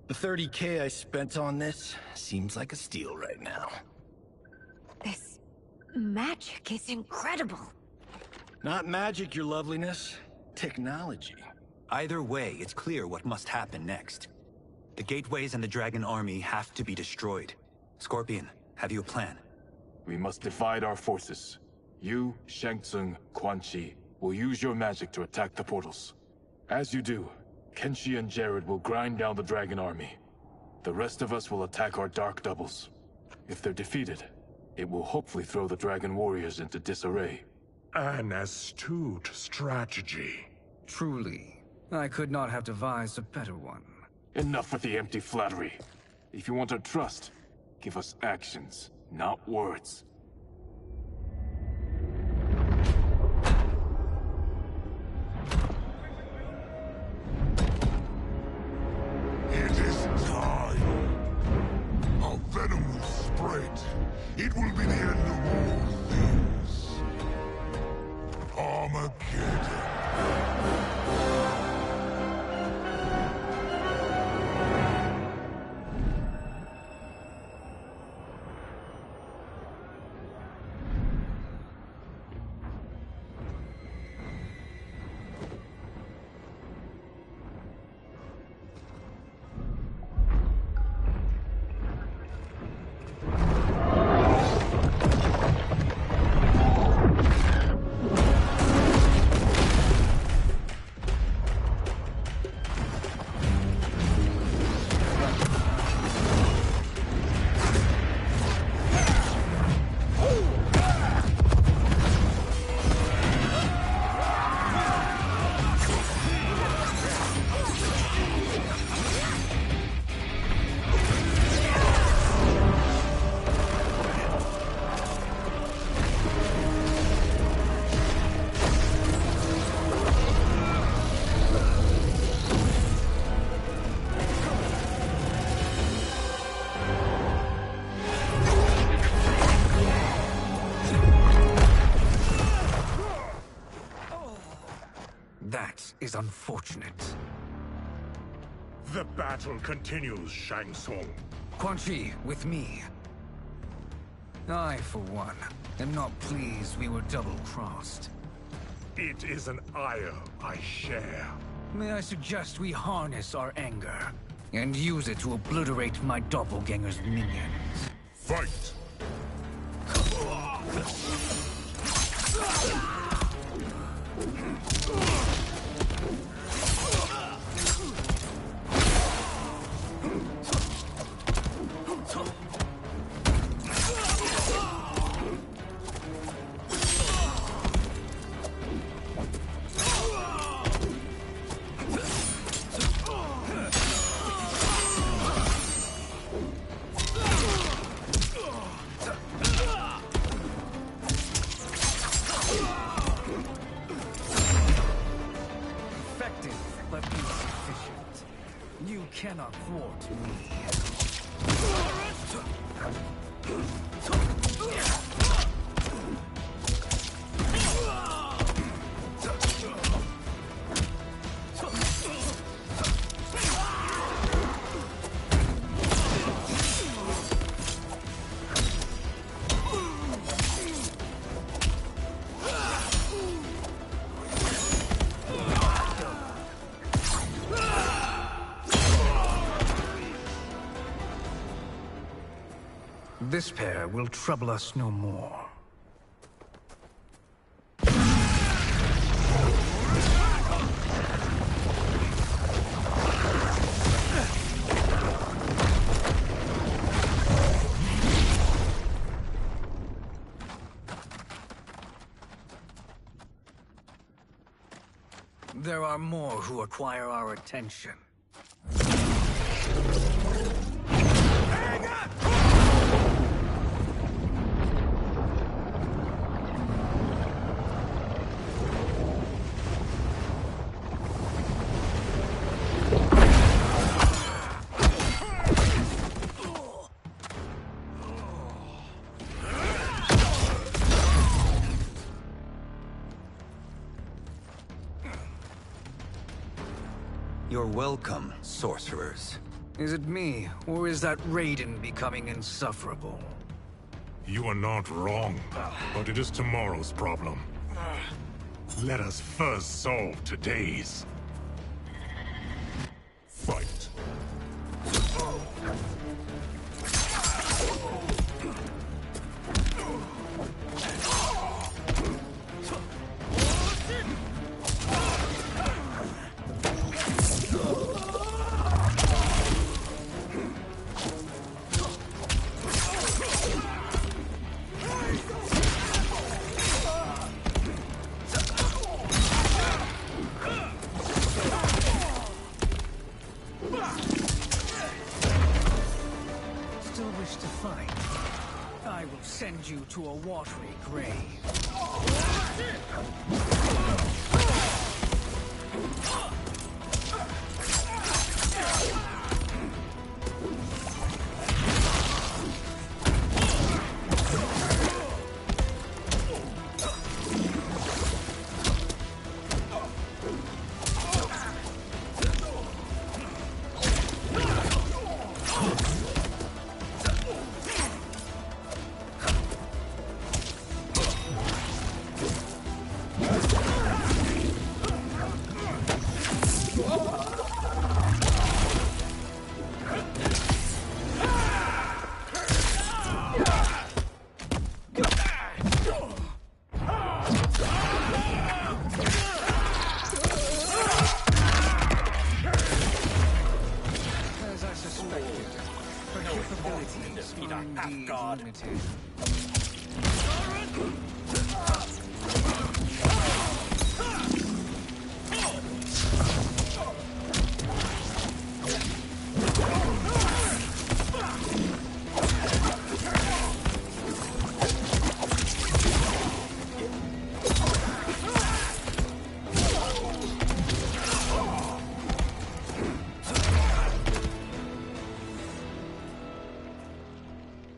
The 30K I spent on this seems like a steal right now. This magic is incredible. Not magic, your loveliness. Technology. Either way, it's clear what must happen next. The gateways and the Dragon Army have to be destroyed. Scorpion, have you a plan? We must divide our forces. You, Shang Tsung, Quan Chi, will use your magic to attack the portals. As you do, Kenshi and Jared will grind down the Dragon Army. The rest of us will attack our dark doubles. If they're defeated, it will hopefully throw the Dragon Warriors into disarray. An astute strategy. Truly, I could not have devised a better one. Enough with the empty flattery. If you want our trust, give us actions, not words. It is time. Our venom will spread. It will be the end of all things. Armageddon. That is unfortunate. The battle continues, Shang Tsung. Quan Chi, with me. I, for one, am not pleased we were double-crossed. It is an ire I share. May I suggest we harness our anger and use it to obliterate my doppelganger's minions? Fight! Cannot thwart me. This pair will trouble us no more. There are more who require our attention. You're welcome, sorcerers. Is it me, or is that Raiden becoming insufferable? You are not wrong, but it is tomorrow's problem. Let us first solve today's. watery grave.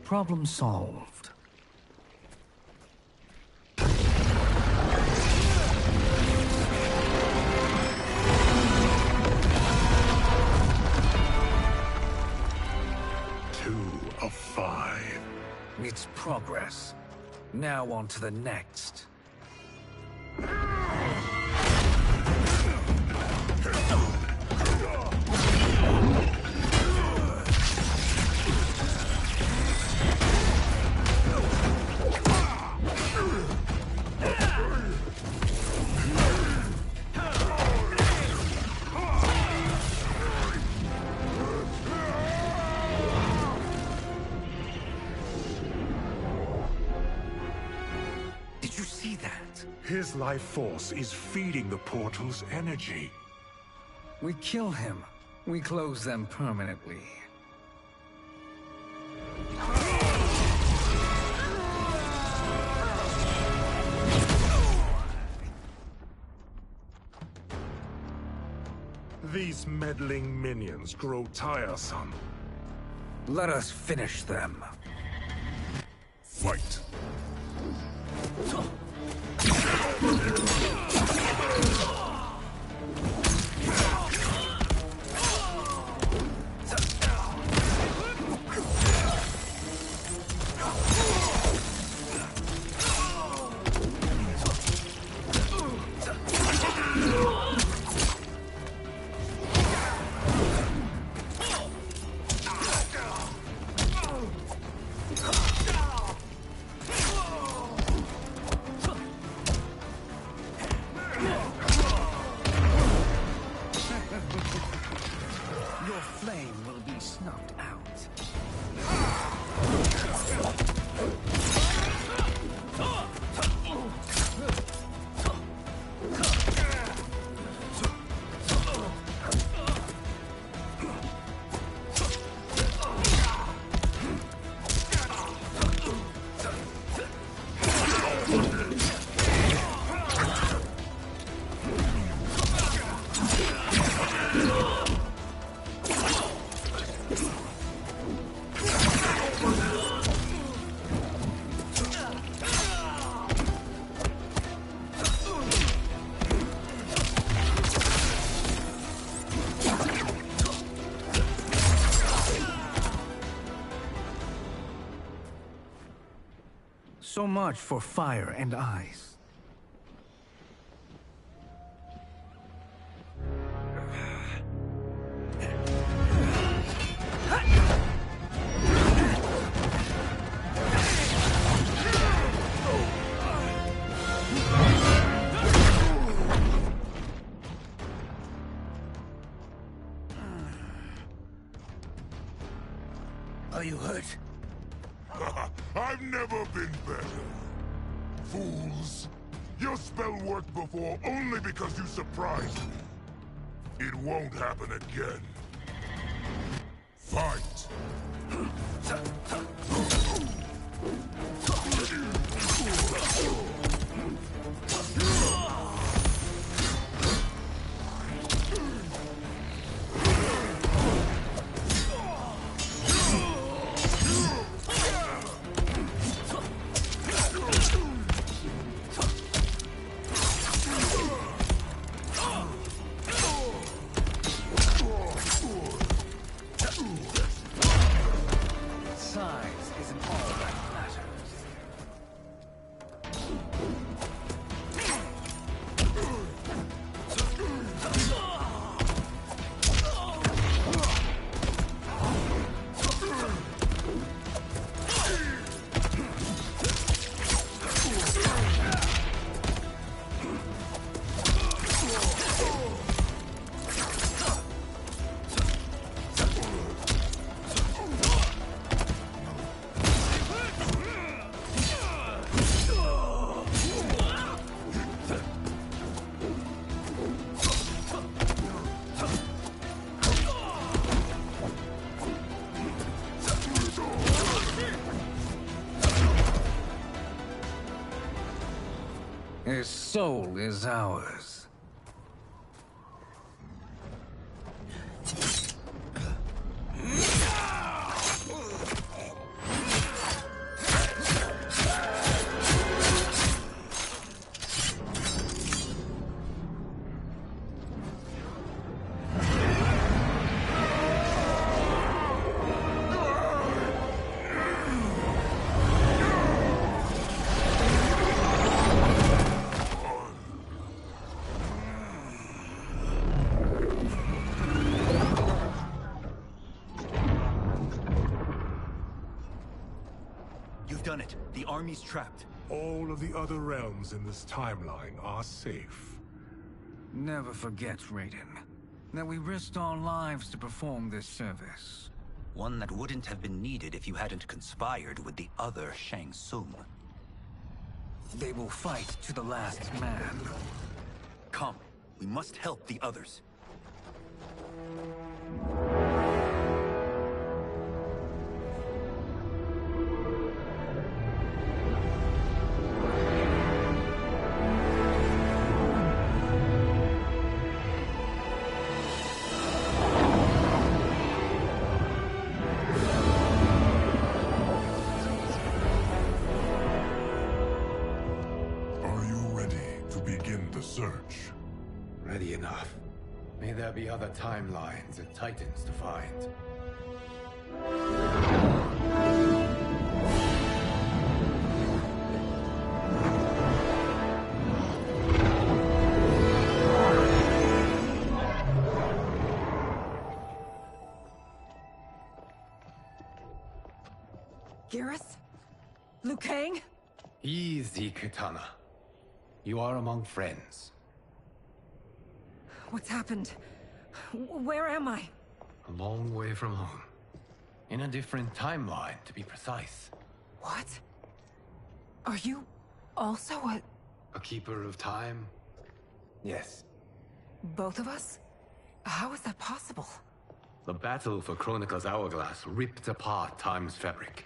Problem solved. Two of 5. It's progress. Now on to the next. His life force is feeding the portal's energy. We kill him. We close them permanently. These meddling minions grow tiresome. Let us finish them. Fight! Your flame will be snuffed out. So much for fire and ice. Are you hurt? I've never been better. Fools! Your spell worked before only because you surprised me. It won't happen again. Fight! His soul is ours. You've done it. The army's trapped. All of the other realms in this timeline are safe. Never forget, Raiden, that we risked our lives to perform this service. One that wouldn't have been needed if you hadn't conspired with the other Shang Tsung. They will fight to the last man. Come, we must help the others. Search. Ready enough. May there be other timelines and titans to find. Garrus? Liu Kang? Easy, Kitana. You are among friends. What's happened? Where am I? A long way from home. In a different timeline, to be precise. What? Are you also a keeper of time? Yes. both of us? How is that possible? The battle for Chronica's hourglass ripped apart time's fabric.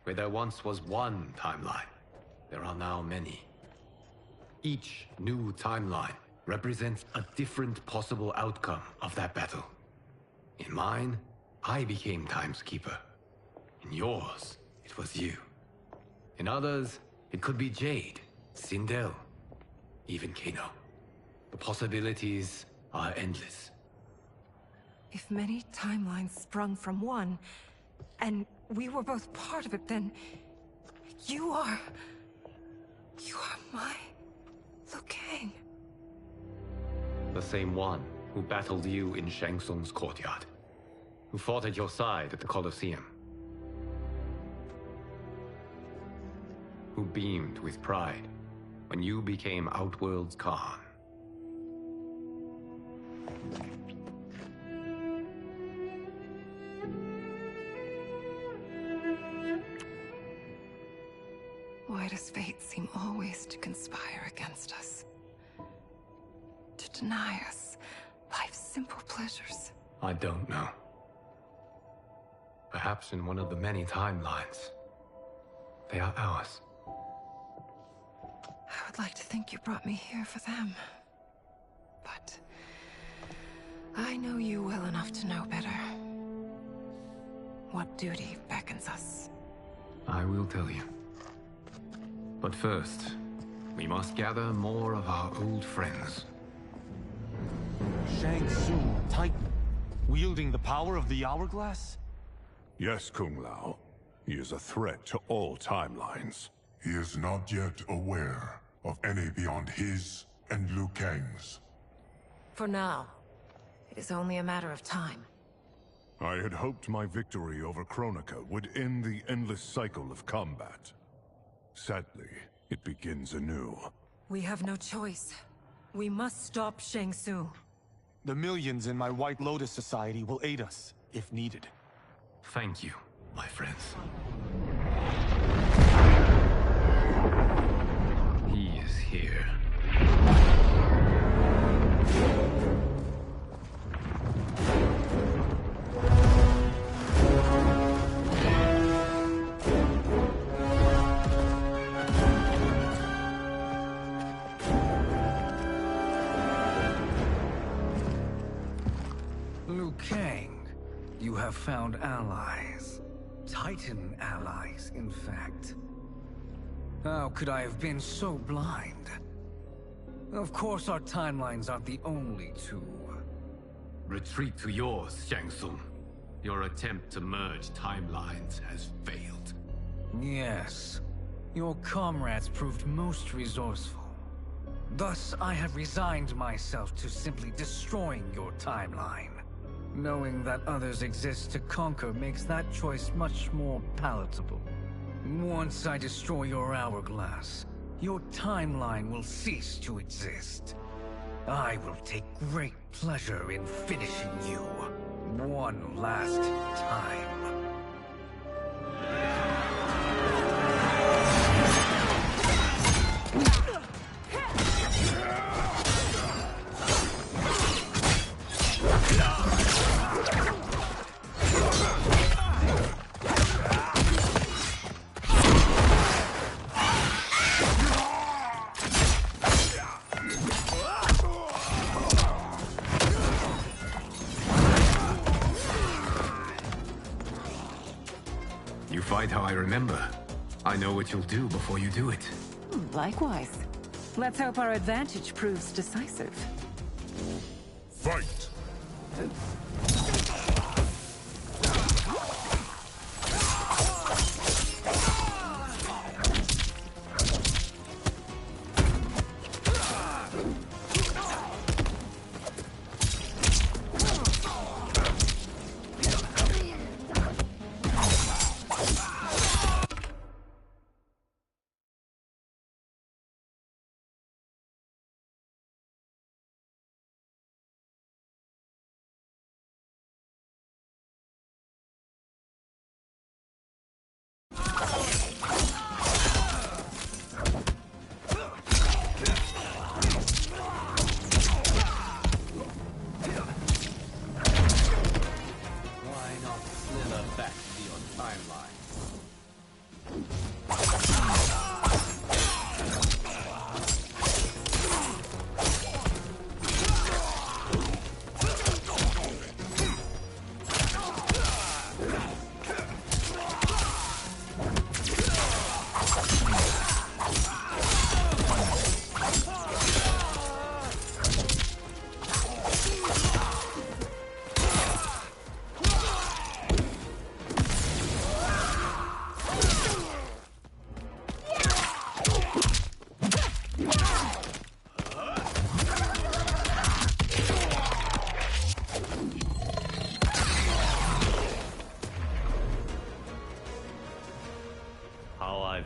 Where there once was one timeline, there are now many. Each new timeline represents a different possible outcome of that battle. In mine, I became Time's Keeper. In yours, it was you. In others, it could be Jade, Sindel, even Kano. The possibilities are endless. If many timelines sprung from one, and we were both part of it, then you are my Liu Kang. The same one who battled you in Shang Tsung's courtyard. Who fought at your side at the Colosseum. Who beamed with pride when you became Outworld's Khan. Why does fate seem always to conspire against us? To deny us life's simple pleasures? I don't know. Perhaps in one of the many timelines, they are ours. I would like to think you brought me here for them. But I know you well enough to know better. What duty beckons us? I will tell you. But first, we must gather more of our old friends. Shang Tsung, Titan, wielding the power of the hourglass? Yes, Kung Lao. He is a threat to all timelines. He is not yet aware of any beyond his and Liu Kang's. For now, it is only a matter of time. I had hoped my victory over Chronica would end the endless cycle of combat. Sadly, it begins anew. We have no choice. We must stop Shang Tsung. The millions in my White Lotus Society will aid us, if needed. Thank you, my friends. He is here. you have found allies. Titan allies, in fact. How could I have been so blind? Of course our timelines aren't the only two. Retreat to yours, Shang Tsung. Your attempt to merge timelines has failed. Yes. Your comrades proved most resourceful. Thus, I have resigned myself to simply destroying your timeline. Knowing that others exist to conquer makes that choice much more palatable. Once I destroy your hourglass, your timeline will cease to exist. I will take great pleasure in finishing you one last time. You fight how I remember. I know what you'll do before you do it. Likewise. Let's hope our advantage proves decisive. Fight!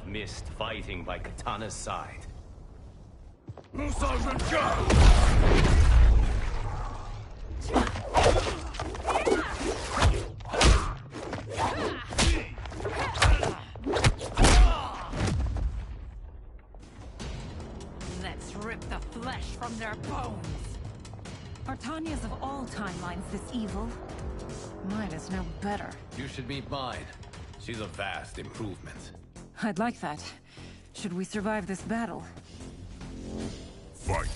Missed fighting by Katana's side. Let's rip the flesh from their bones. Are Tanya's of all timelines this evil? Mine is no better. You should meet mine. She's a vast improvement. I'd like that. Should we survive this battle? Fight!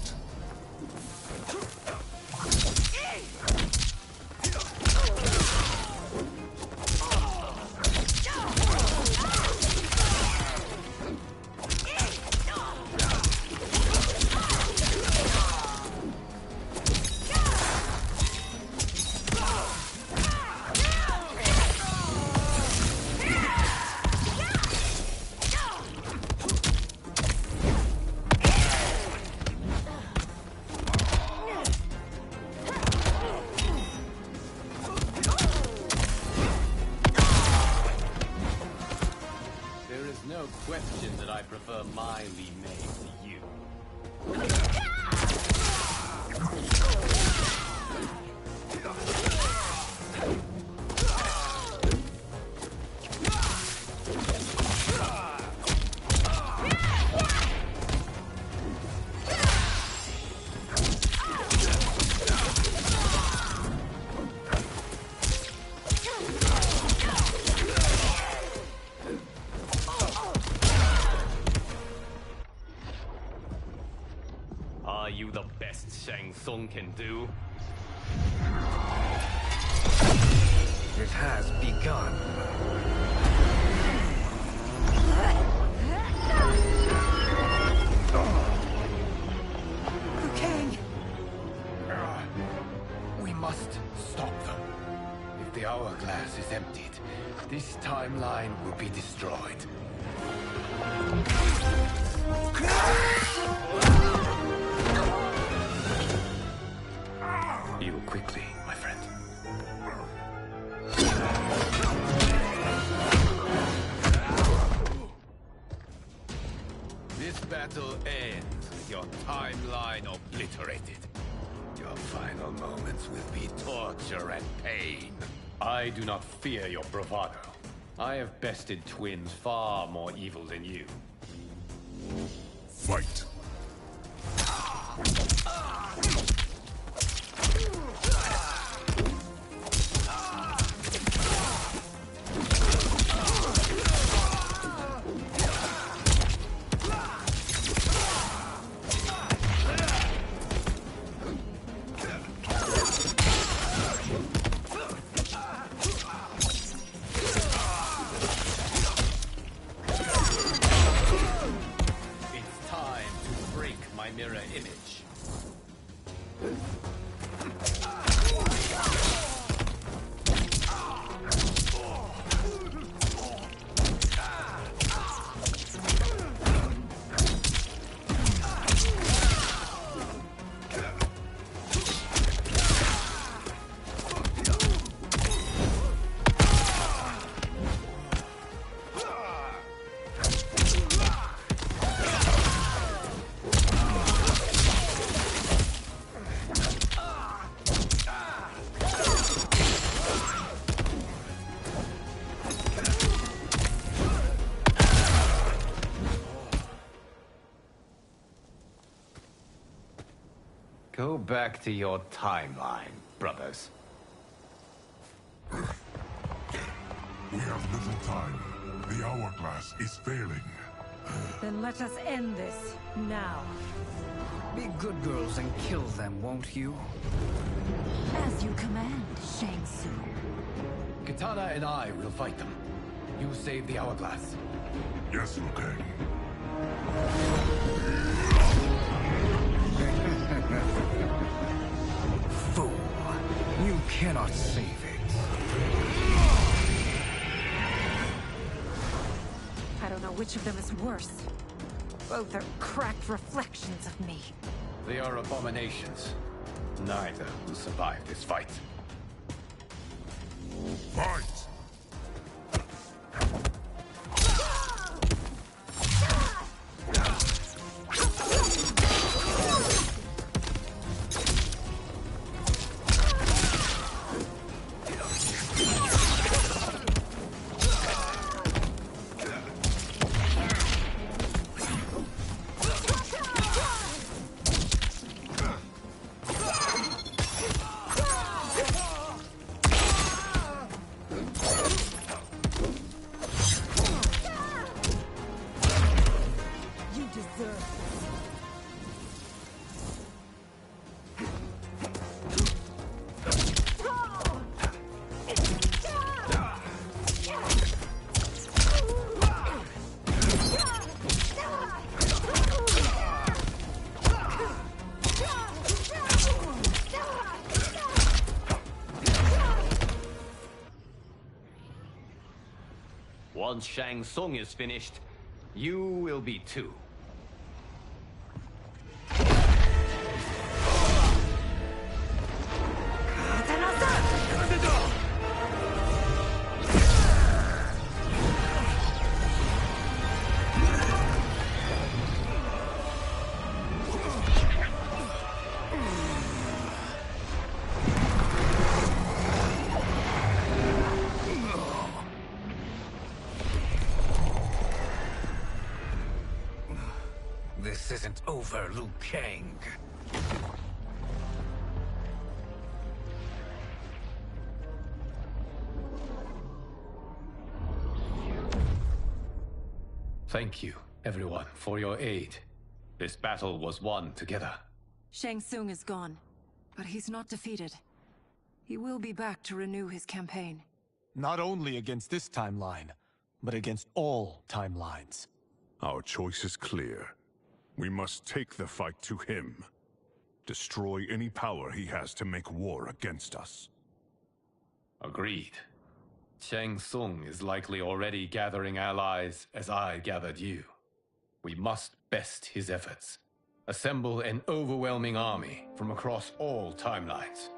No question that I prefer my Li Mei to you. Are you the best Shang Tsung can do? It has begun. Liu Kang! We must stop them. If the hourglass is emptied, this timeline will be destroyed. Heal quickly, my friend. This battle ends with your timeline obliterated. Your final moments will be torture and pain. I do not fear your bravado. I have bested twins far more evil than you. Fight! It's time to break my mirror image. Go back to your timeline, brothers. We have little time. The hourglass is failing. Then let us end this, now. Be good girls and kill them, won't you? As you command, Shang Tsung. Katana and I will fight them. You save the hourglass. Yes, Liu Kang. Fool. You cannot save it. I don't know which of them is worse. Both are cracked reflections of me. They are abominations. Neither will survive this fight. Fight! You deserve this. Once Shang Tsung is finished, you will be too. This isn't over, Liu Kang. Thank you, everyone, for your aid. This battle was won together. Shang Tsung is gone, but he's not defeated. He will be back to renew his campaign. Not only against this timeline, but against all timelines. Our choice is clear. We must take the fight to him. Destroy any power he has to make war against us. Agreed. Shang Tsung is likely already gathering allies as I gathered you. We must best his efforts. Assemble an overwhelming army from across all timelines.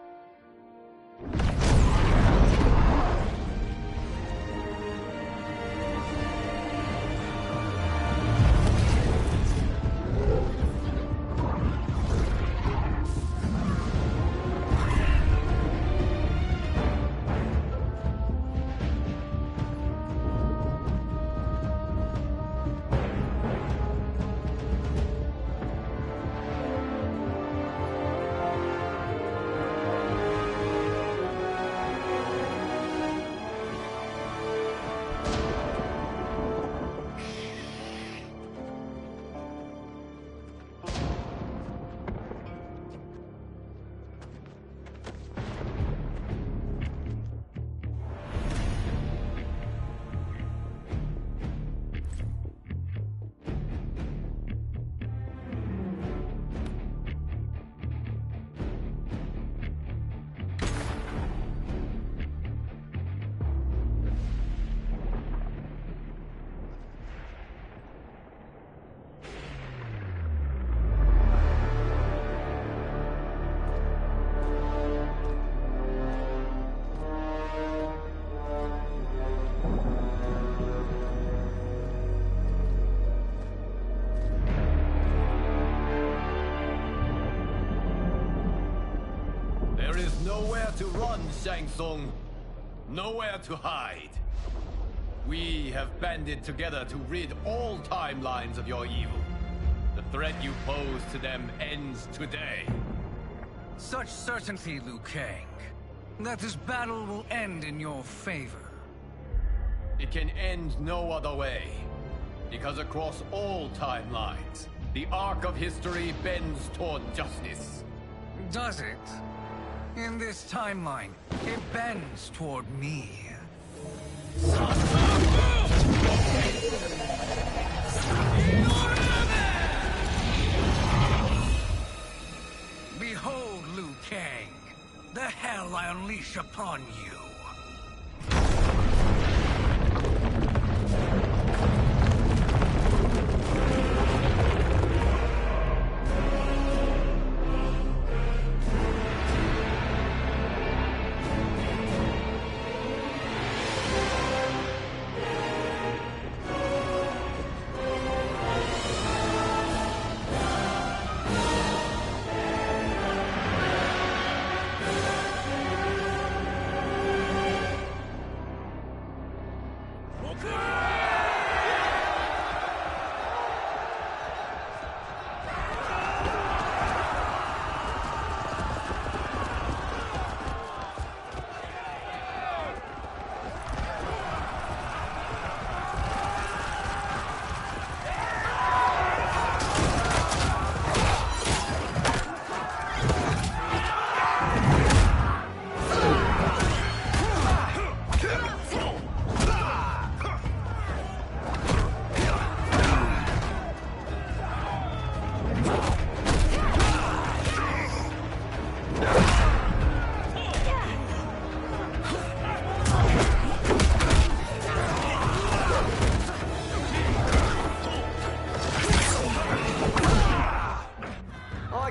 There is nowhere to run, Shang Tsung. Nowhere to hide. We have banded together to rid all timelines of your evil. The threat you pose to them ends today. Such certainty, Liu Kang, that this battle will end in your favor. It can end no other way. Because across all timelines, the arc of history bends toward justice. Does it? In this timeline, it bends toward me. Behold, Liu Kang, the hell I unleash upon you.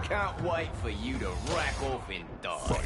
Can't wait for you to rack off and die.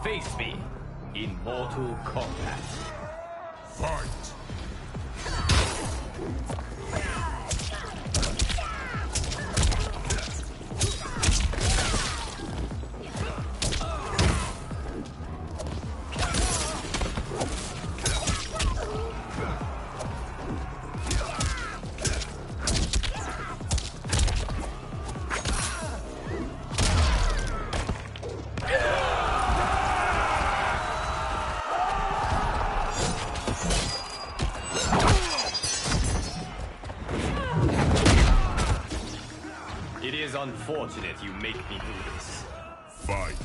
Face me in Mortal Kombat. Fight! is unfortunate you make me do this. Fight.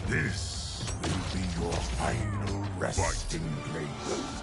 This will be your final resting place.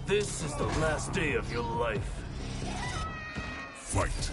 This is the last day of your life. Fight.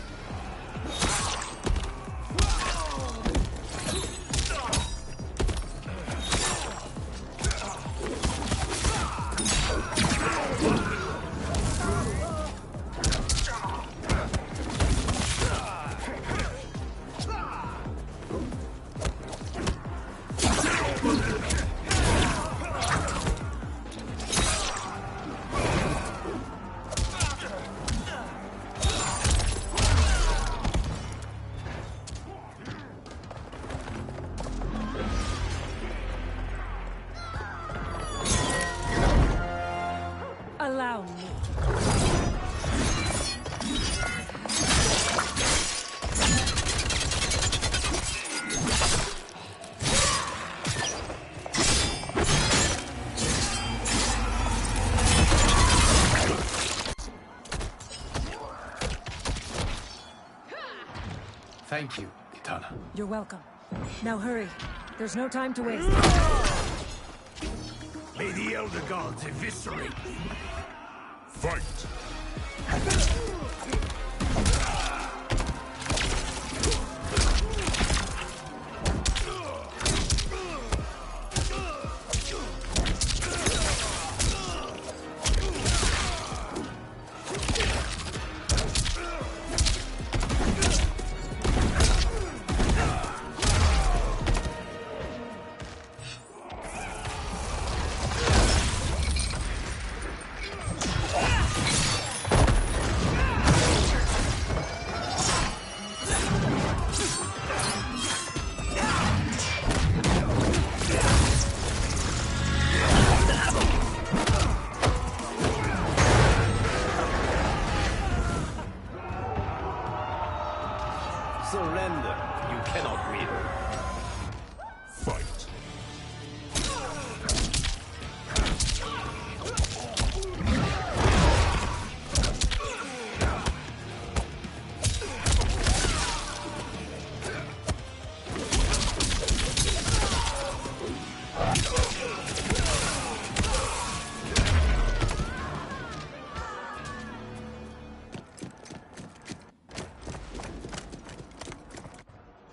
Allow me. Thank you, Kitana. You're welcome. Now hurry. There's no time to waste. May the Elder Gods eviscerate thee. Fight. Surrender. You cannot win. Fight.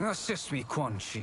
Assist me, Quan Chi.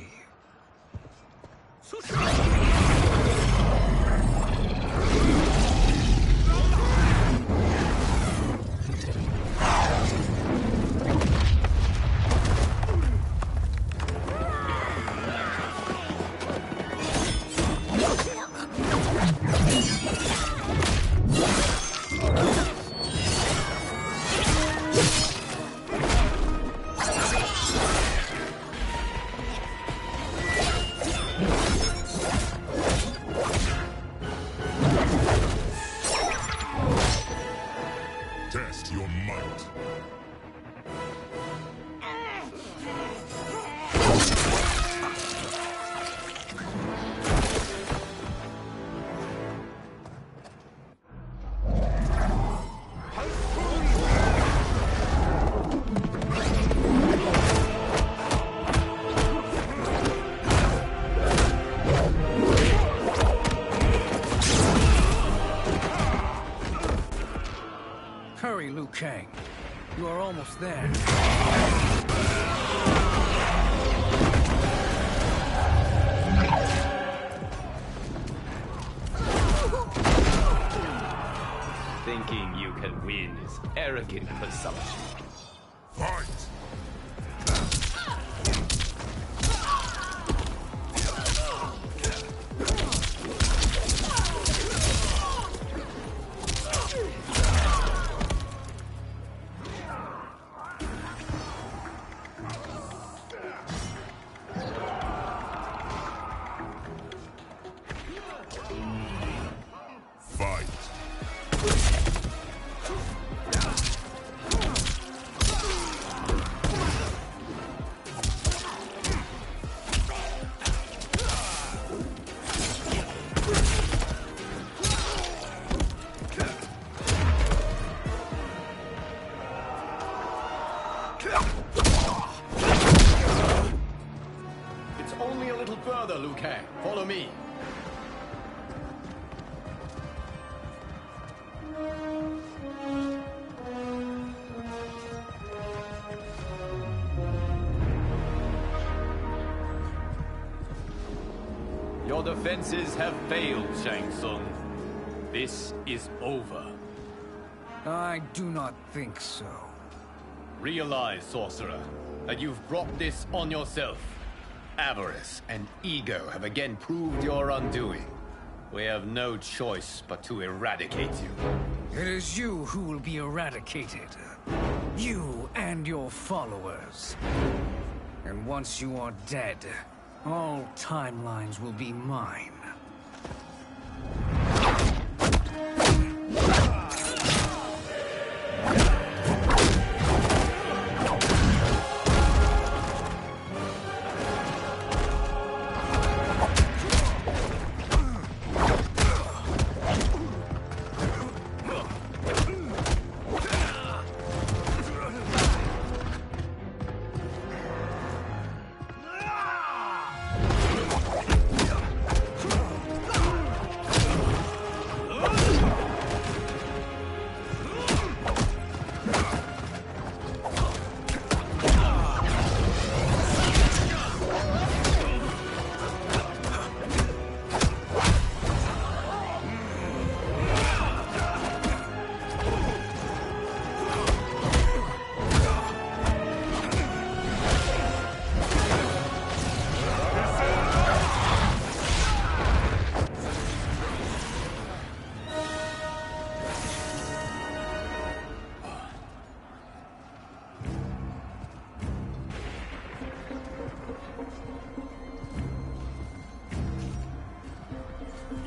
Kang. You are almost there. Thinking you can win is arrogant presumption. Fight! It's only a little further, Liu Kang. Follow me. Your defenses have failed, Shang Tsung. This is over. I do not think so. Realize, sorcerer, that you've brought this on yourself. Avarice and ego have again proved your undoing. We have no choice but to eradicate you. It is you who will be eradicated. You and your followers. And once you are dead, all timelines will be mine.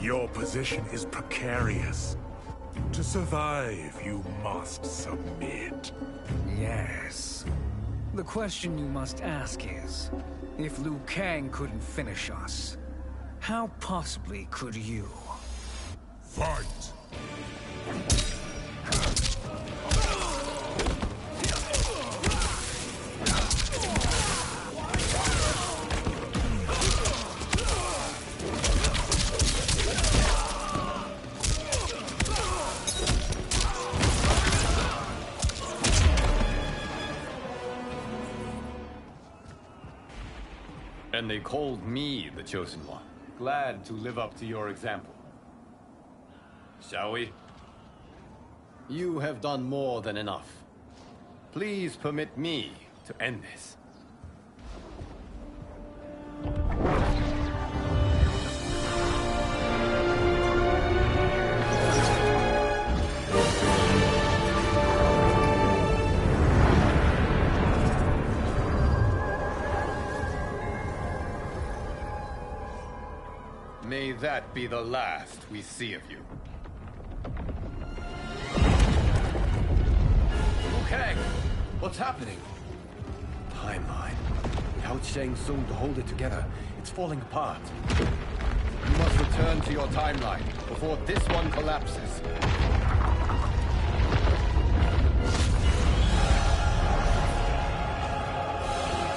Your position is precarious. To survive, you must submit. Yes. The question you must ask is, if Liu Kang couldn't finish us, how possibly could you? Fight! And they called me the Chosen One. Glad to live up to your example. Shall we? You have done more than enough. Please permit me to end this. May that be the last we see of you. Okay, what's happening? Timeline. Without Shang Tsung to hold it together, it's falling apart. You must return to your timeline before this one collapses.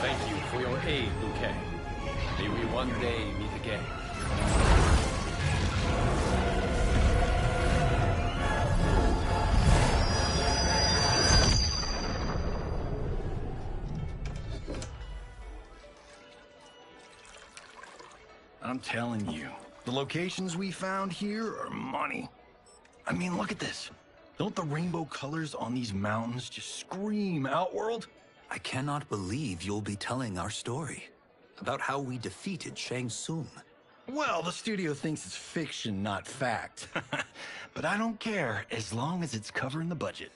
Thank you for your aid, Liu Kang. May we one day meet again. I'm telling you, the locations we found here are money. I mean, look at this. Don't the rainbow colors on these mountains just scream Outworld? I cannot believe you'll be telling our story about how we defeated Shang Tsung. Well, the studio thinks it's fiction, not fact. But I don't care, as long as it's covering the budget.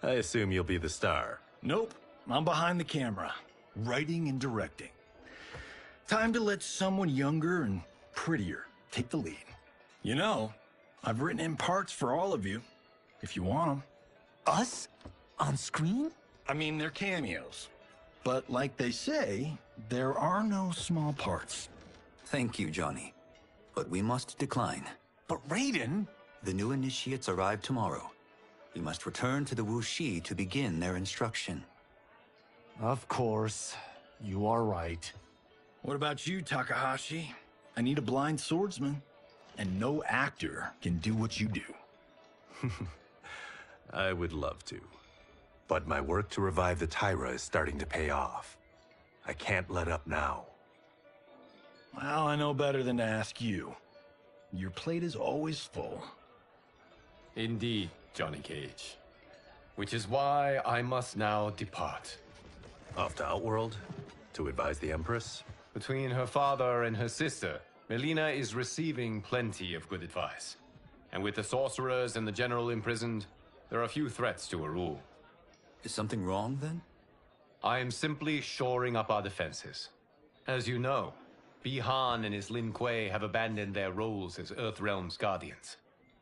I assume you'll be the star. Nope, I'm behind the camera, writing and directing. Time to let someone younger and prettier take the lead. You know, I've written in parts for all of you, if you want them. Us? On screen? I mean, they're cameos. But like they say, there are no small parts. Thank you, Johnny. But we must decline. But Raiden? The new initiates arrive tomorrow. We must return to the Wuxi to begin their instruction. Of course. You are right. What about you, Takahashi? I need a blind swordsman. And no actor can do what you do. I would love to. But my work to revive the Tyra is starting to pay off. I can't let up now. Well, I know better than to ask you. Your plate is always full. Indeed, Johnny Cage. Which is why I must now depart. Off to Outworld? To advise the Empress? Between her father and her sister, Melina is receiving plenty of good advice. And with the sorcerers and the general imprisoned, there are few threats to her rule. Is something wrong, then? I am simply shoring up our defenses. As you know, Bi-Han and his Lin Kuei have abandoned their roles as Earthrealm's guardians.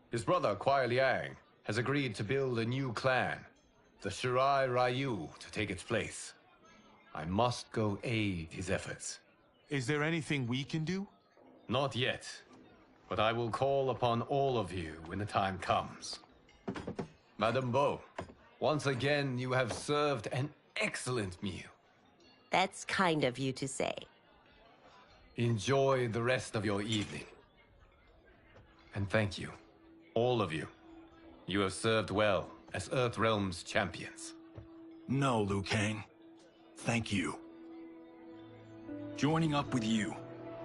His brother, Kuai Liang, has agreed to build a new clan, the Shirai Ryu, to take its place. I must go aid his efforts. Is there anything we can do? Not yet, but I will call upon all of you when the time comes. Madame Bo, once again you have served an excellent meal. That's kind of you to say. Enjoy the rest of your evening. And thank you, all of you. You have served well as Earthrealm's champions. No, Liu Kang. Thank you. Joining up with you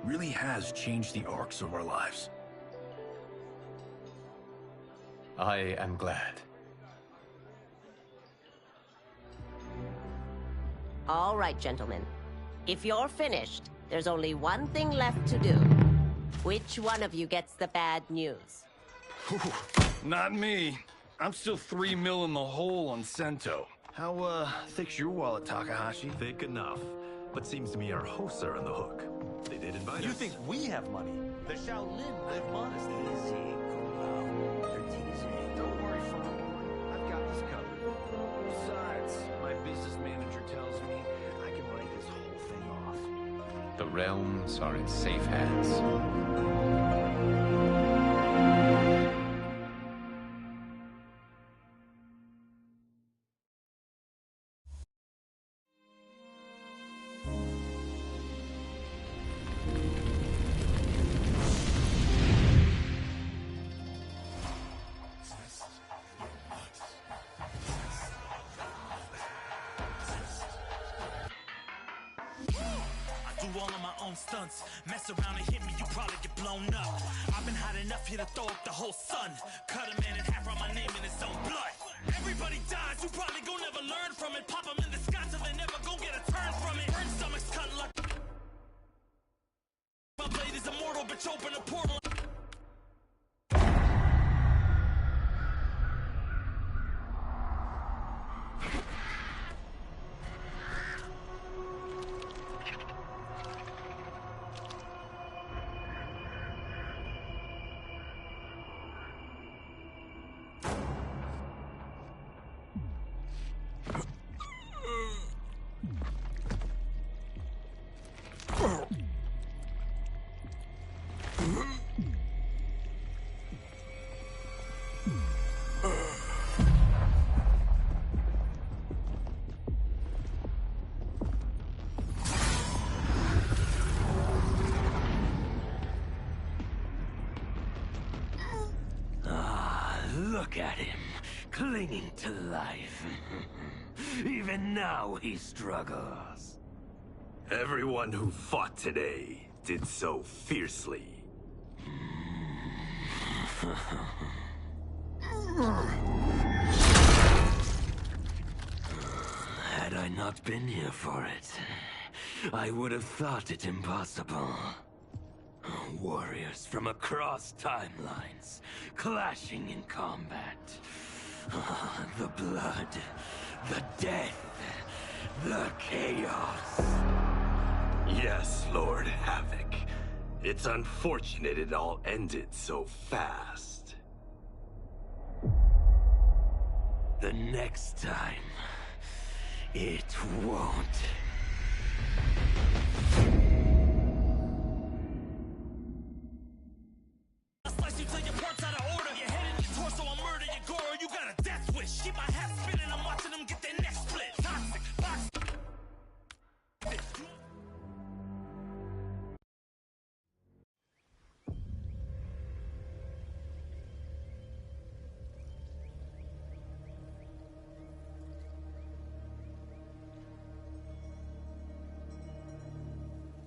really has changed the arcs of our lives. I am glad. All right, gentlemen. If you're finished, there's only one thing left to do. Which one of you gets the bad news? Not me. I'm still 3 mil in the hole on Sento. How, thick's your wallet, Takahashi? Thick enough. But seems to me our hosts are on the hook. They did invite us. You think we have money? The Shaolin live modestly. Easy, cool out. They're teasing. Don't worry, Farmer. I've got this covered. Besides, my business manager tells me I can write this whole thing off. The realms are in safe hands. All of my own stunts. Mess around and hit me, you probably get blown up. I've been hot enough here to throw up the whole sun. Cut a man in half, write my name in his own blood. Everybody dies, you probably gon' never learn from it. Pop them in the sky till they never gon' get a turn from it. Burn stomachs cut like my blade is immortal, bitch, open a portal. Look at him, clinging to life. Even now he struggles. Everyone who fought today, acted so fiercely. Had I not been here for it, I would have thought it impossible. Warriors from across timelines, clashing in combat. The blood, the death, the chaos. Yes, Lord Havoc. It's unfortunate it all ended so fast. The next time, it won't.